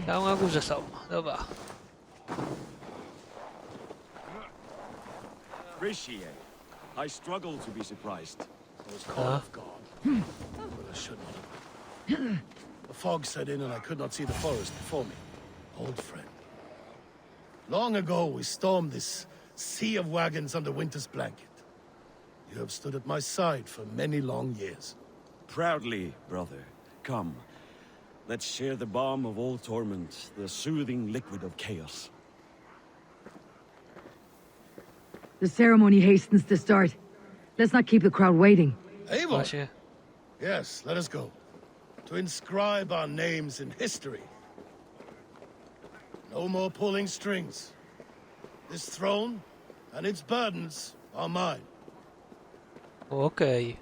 Tam na górze są. Dobra. Appreciate. I struggle to be surprised. I was called off guard. But I should not have. The fog set in and I could not see the forest before me. Old friend. Long ago we stormed this sea of wagons under winter's blanket. You have stood at my side for many long years. Proudly, brother. Come. Let's share the balm of all torment, the soothing liquid of chaos. The ceremony hastens to start. Let's not keep the crowd waiting. Eivor! Yes, let us go. To inscribe our names in history. No more pulling strings. This throne and its burdens are mine. Okej.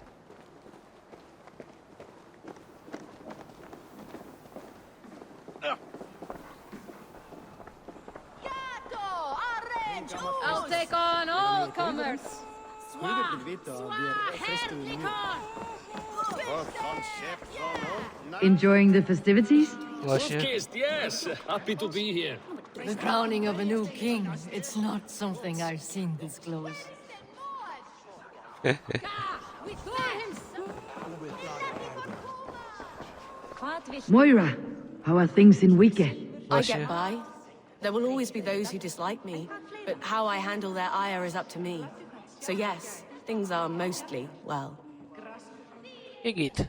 I'll take on all comers. Enjoying the festivities? Yes, happy to be here. The crowning of a new king, it's not something I've seen this close. Moira, how are things in Wike? I get by. There will always be those who dislike me, but how I handle their ire is up to me. So yes, things are mostly well. Git.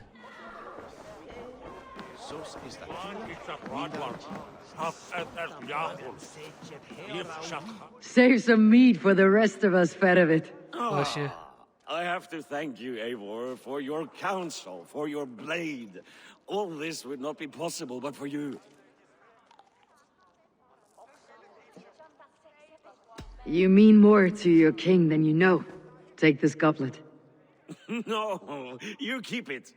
Save some meat for the rest of us, Fedovit. Właśnie. I have to thank you, Eivor, for your counsel, for your blade. All this would not be possible but for you. You mean more to your king than you know. Take this goblet. No, you keep it.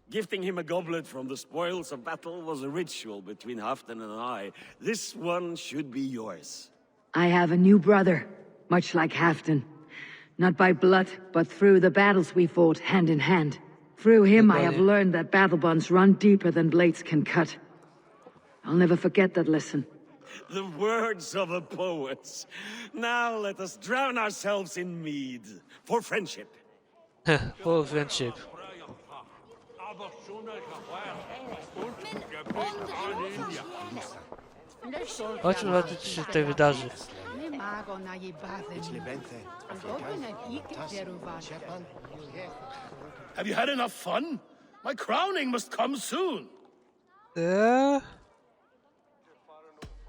Gifting him a goblet from the spoils of battle was a ritual between Halfdan and I. This one should be yours. I have a new brother, much like Halfdan. Not by blood, but through the battles we fought hand in hand. Through him I have learned that battle bonds run deeper than blades can cut. I'll never forget that lesson. The words of a poet. Now let us drown ourselves in mead. For friendship. For friendship. Chodźmy zobaczyć, co się tutaj wydarzy. Have you had enough fun? My crowning must come soon.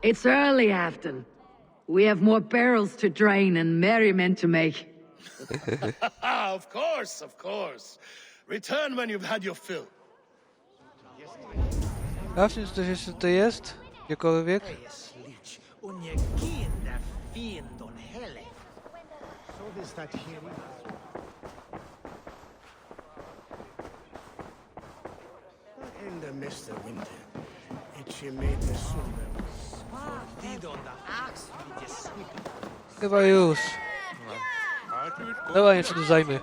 It's early, Halfdan. We have more barrels to drain and merry men to make. Of course, of course. Return when you've had your fill. Sprawdźmy, czy coś jeszcze tutaj jest? Gdziekolwiek? In the mist of winter, it made the summer. Chyba już. Dobra, nie przedłużajmy.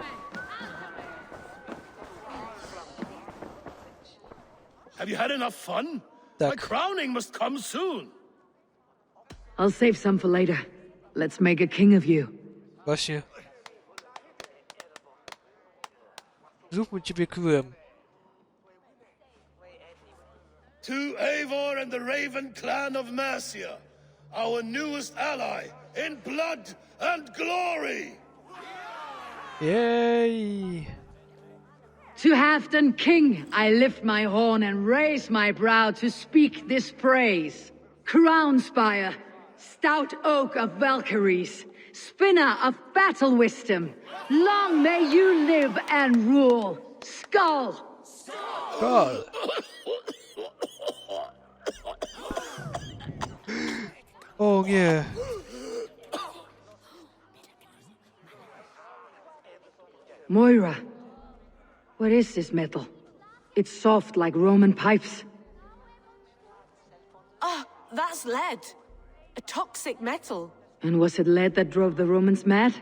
Have you had enough fun? Tak. My crowning must come soon. I'll save some for later. Let's make a king of you. Właśnie. Zróbmy ciebie królem. To Eivor and the Raven clan of Mercia, our newest ally in blood and glory. Yay! To Halfdan King, I lift my horn and raise my brow to speak this praise. Crown spire, stout oak of Valkyries, spinner of battle wisdom, long may you live and rule. Skull! Skull! O nie! Moira, what is this metal? It's soft like Roman pipes. Ah, that's lead. A toxic metal. And was it lead that drove the Romans mad?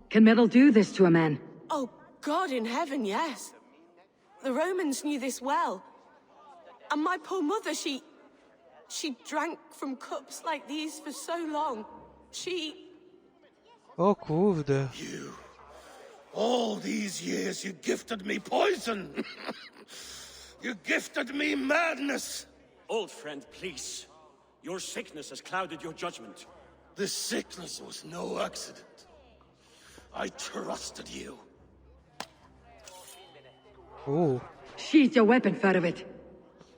Can metal do this to a man? Oh, God in heaven, yes. The Romans knew this well. And my poor mother, she drank from cups like these for so long. O kurde. You. All these years you gifted me poison. You gifted me madness. Old friend, please. Your sickness has clouded your judgment. This sickness was no accident. I trusted you. Oh. Sheath your weapon, Fedovit.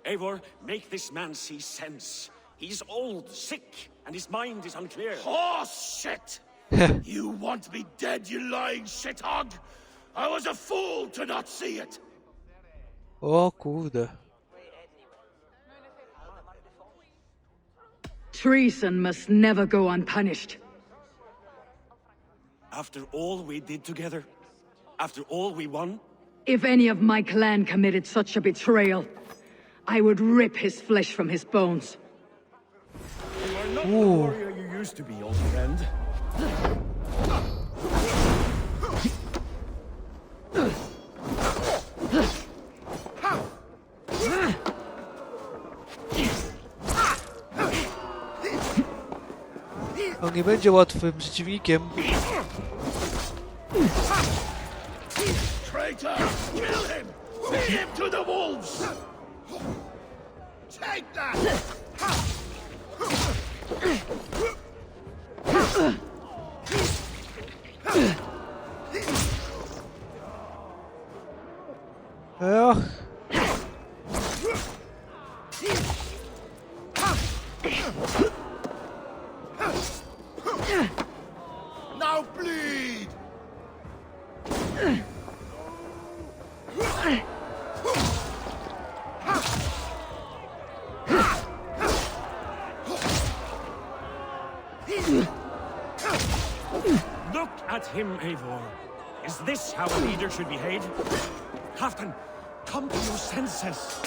Eivor, make this man see sense. He's old, sick, and his mind is unclear. Horse shit! You want me dead, you lying shithog? I was a fool to not see it. O kurde. Treason must never go unpunished. After all we did together? After all we won? If any of my clan committed such a betrayal, I would rip his flesh from his bones. You are not the warrior you used to be, old friend. On nie będzie łatwym przeciwnikiem. Traitor! Kill him! Feed him to the wolves! Take that! Ach. Now bleed! Look at him, Eivor. Is this how a leader should behave? Halfdan, come to your senses.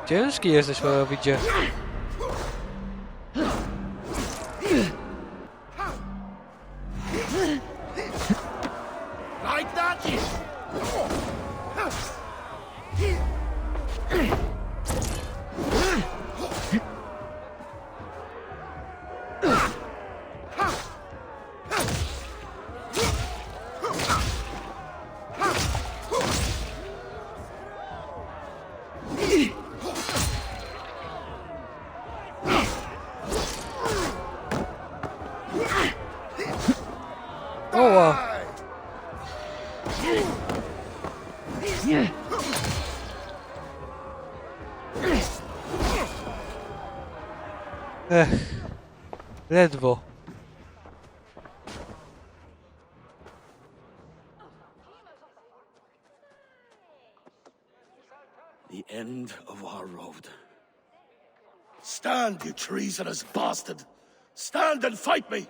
Ciężki jesteś, Farowidzie. Like that? Oła. Ledwo. The end of our road. Stand, you treasonous bastard! Stand and fight me!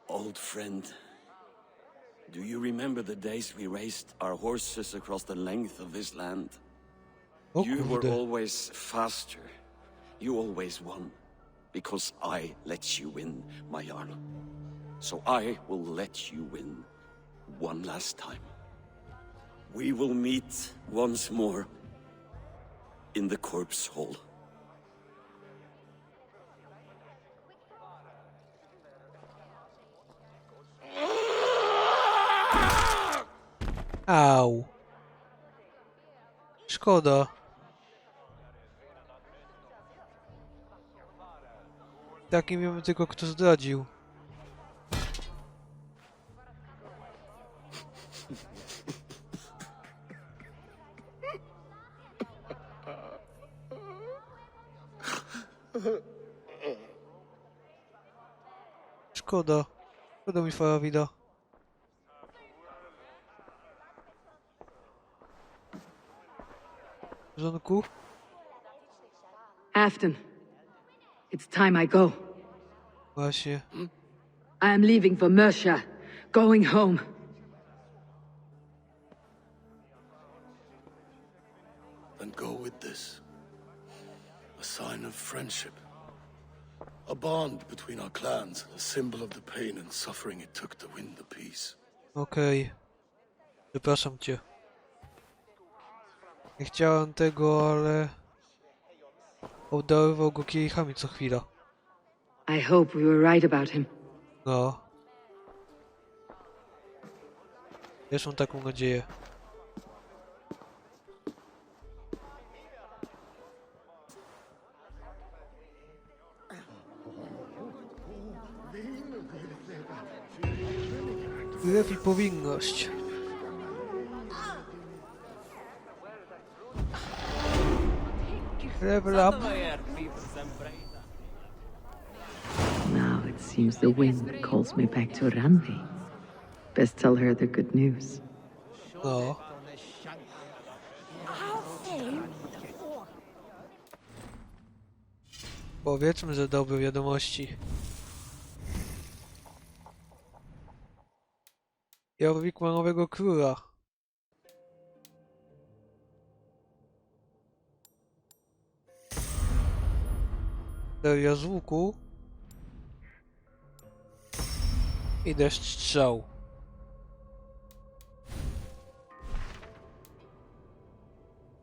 Old friend, do you remember the days we raced our horses across the length of this land? You were always faster. You always won. Because I let you win, my Jarl. So I will let you win one last time. We will meet once more in the corpse hall. Au. Szkoda. Takim wiemy tylko, kto zdradził. Szkoda. Szkoda mi Farawida. Żonku? Afton, it's time I go. Właśnie. I am leaving for Mercia, going home. Then go with this. A sign of friendship. A bond between our clans, a symbol of the pain and suffering it took to win the peace. Okej. Przepraszam cię. Nie chciałem tego, ale... obdarowywał go kielichami co chwila. I hope we were right about him. No. Też mam taką nadzieję. Krew i powinność. Level up. Now it seems the wind calls me back to Randi. Best tell her the good news. No. Powiedzmy, że dobre wiadomości. Jorvik ma nowego króla. Seria z łuku. I deszcz strzał.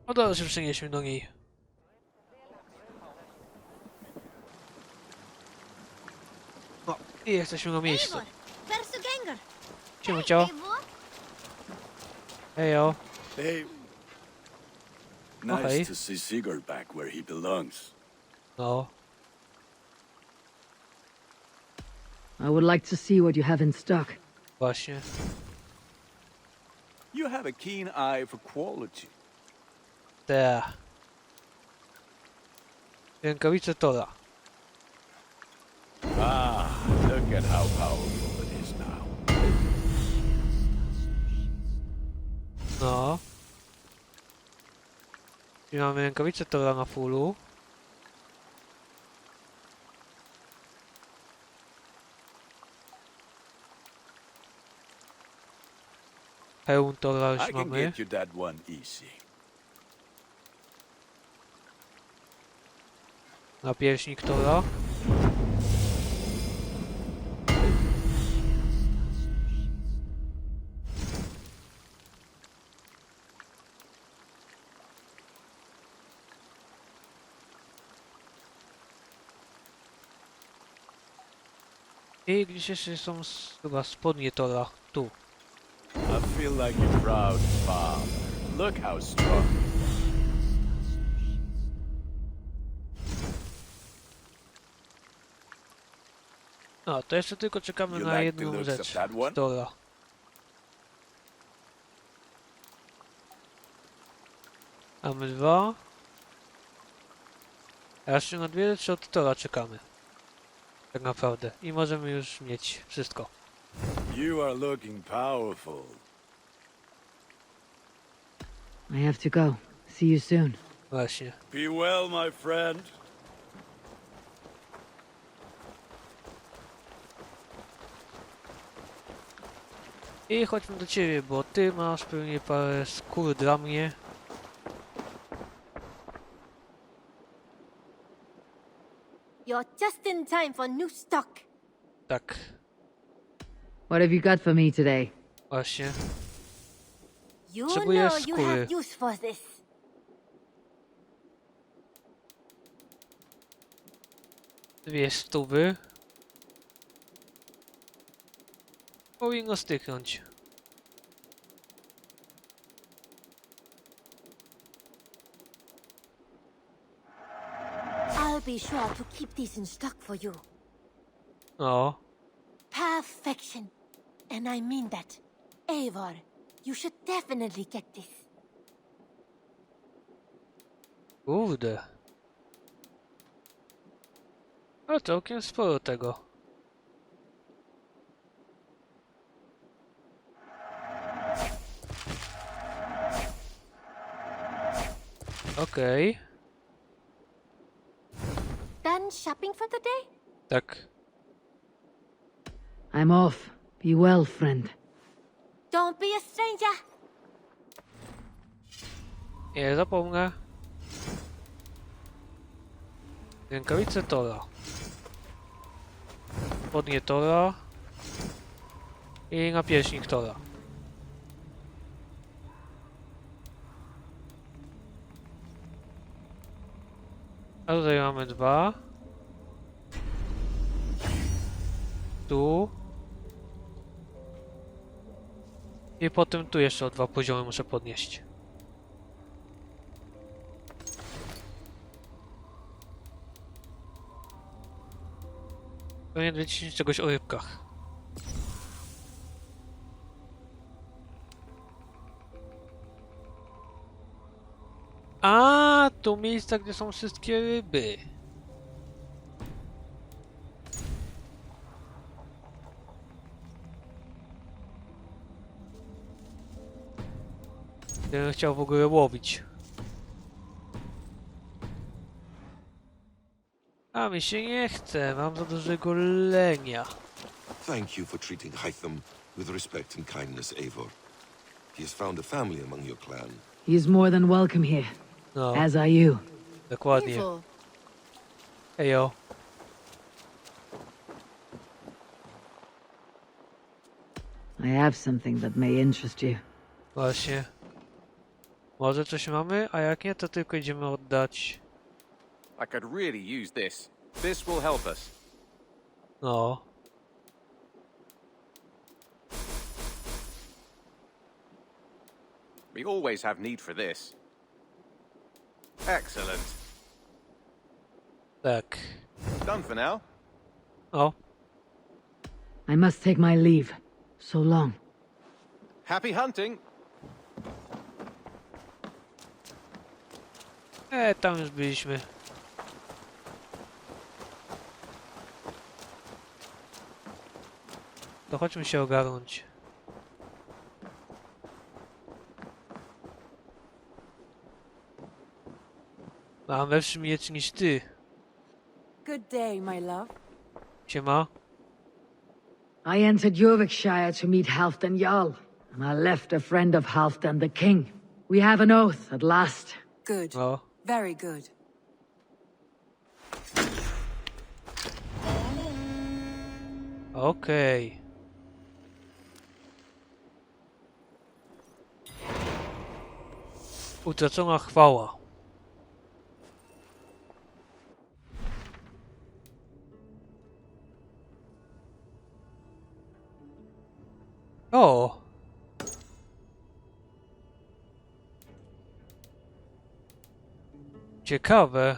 Od razu się przenieśmy do niej. O, i jesteśmy na miejscu. Cicho, cicho. Hejo. Hey. Nice Nice to see Sigurd back where he belongs. No. I would like to see what you have in stock. Właśnie. You have a keen eye for quality. Te. Rękawice Tora. Ah, look at how powerful it is now. No. I mamy rękawice Tora na fullu. Hełm Tora już I can mamy. get you that one easy. Napierśnik Tora. I gdzieś jeszcze są chyba spodnie Tora. Tu. I feel like a proud father. Look how strong. A, to jeszcze tylko czekamy na jedną rzecz. Tora. Mamy dwa. A jeszcze na dwie rzeczy od Tora czekamy. Tak naprawdę. I możemy już mieć wszystko. You are looking powerful. I have to go. See you soon. Właśnie. Be well, my friend. I chodźmy do ciebie, bo ty masz pewnie parę skór dla mnie. You're just in time for new stock. Tak, What have you got for me today? właśnie. You Potrzebuję know you skóry. have use for this. 200. Powinno styknąć. I'll be sure to keep these in stock for you. O, Perfection. And I mean that. Eivor, you should definitely get this. kurde. Ale całkiem sporo tego. Okej, Done shopping for the day? tak. I'm off. Be well, friend. Don't be a stranger. Nie zapomnę. Rękawice Tora. Spodnie Tora. I napierśnik Tora. A tutaj mamy 2. Tu. I potem tu jeszcze o 2 poziomy muszę podnieść. Powinien wycisnąć czegoś o rybkach. A, to miejsca, gdzie są wszystkie ryby. Ja bym chciał w ogóle łowić. A mi się nie chce, mam za dużego lenia. Thank you for treating Hytham with respect and kindness, Eivor. He has found a family among your clan. He is more than welcome here. No, As are you. dokładnie. Eivor. Ejo. I have something that may interest you. Właśnie. Może coś mamy, a jak nie, to tylko idziemy oddać. I could really use this. This will help us. No. We always have need for this. Excellent. Tak. Done for now. O. I must take my leave. So long. Happy hunting. Tam już byliśmy. To chodźmy się ogarnąć. Mam lepszy miecz niż ty. Good day, my love. Siema. I entered Jorvikshire to meet Halfdan Jarl, and I left a friend of Halfdan the king. We have an oath at last. Good. O. Very good. Okej. Utracona chwała. O! Ciekawe.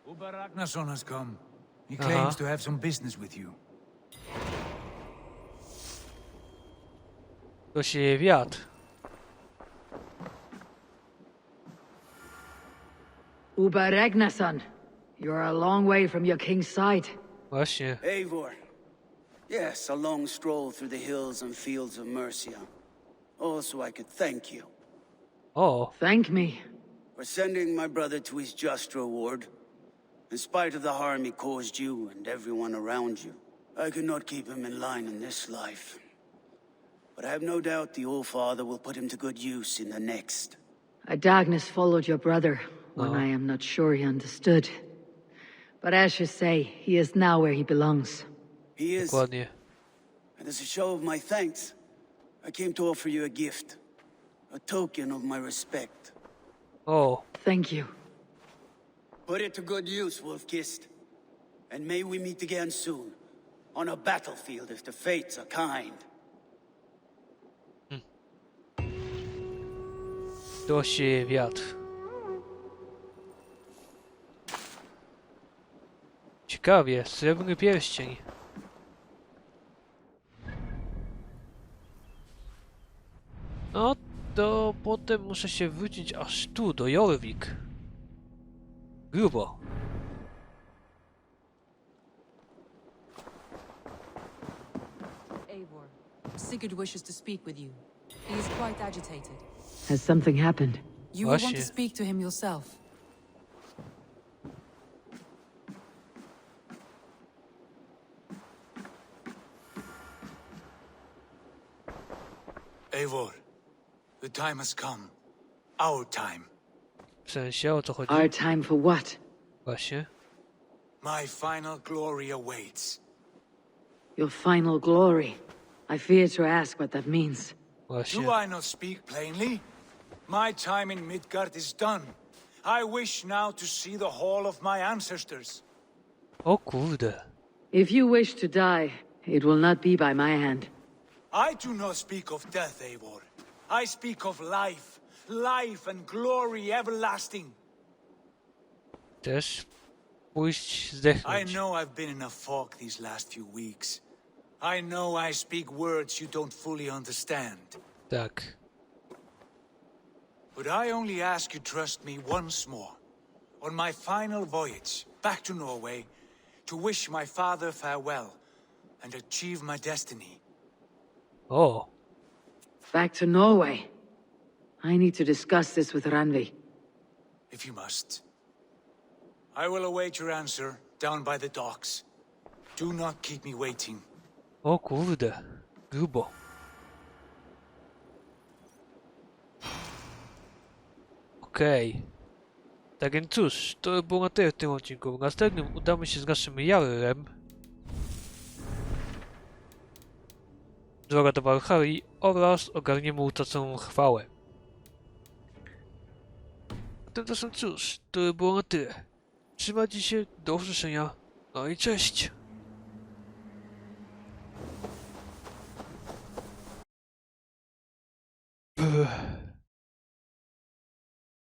Uber Ragnarsson has come. He claims to have some business with you. To sieje wiatr. Uba Ragnarsson, you're a long way from your king's side. Właśnie. Eivor. Yes, a long stroll through the hills and fields of Mercia. Also, I could thank you. Oh. Thank me. For sending my brother to his just reward. In spite of the harm he caused you and everyone around you. I could not keep him in line in this life. But I have no doubt the All-Father will put him to good use in the next. A darkness followed your brother, when I am not sure he understood. But as you say, he is now where he belongs. He is. Dokładnie. And as a show of my thanks, I came to offer you a gift. A token of my respect. Oh. Thank you. Put it to good use, Wolf-Kissed. And may we meet again soon. On a battlefield if the fates are kind. To sieje wiatr. Ciekawie, srebrny pierścień. No to potem muszę się wrócić aż tu, do Jorvik. Grubo. Eivor, Sigurd wishes to speak with you. He is quite agitated. Has something happened? You will want to speak to him yourself. Eivor, the time has come. Our time. W sensie, o co chodzi? Our time for what? Właśnie. My final glory awaits. Your final glory. I fear to ask what that means. Właśnie. Do I not speak plainly? My time in Midgard is done. I wish now to see the hall of my ancestors. O kurde. If you wish to die, it will not be by my hand. I do not speak of death, Eivor. I speak of life. Life and glory everlasting. Też pójść I zdechnąć. know I've been in a fog these last few weeks. I know I speak words you don't fully understand. Tak. But I only ask you trust me once more. On my final voyage back to Norway, to wish my father farewell and achieve my destiny. O. Back to Norway. I need to discuss this with Randvi. If you must. I will await your answer down by the docks. Do not keep me waiting. O kurde. Grubo. Okej. Tak więc cóż, to było na tyle w tym odcinku. W następnym udamy się z naszym Jarlem. Droga do Valhalli oraz ogarniemy utraconą chwałę. Tymczasem cóż, to było na tyle. Trzymajcie się, do usłyszenia, no i cześć!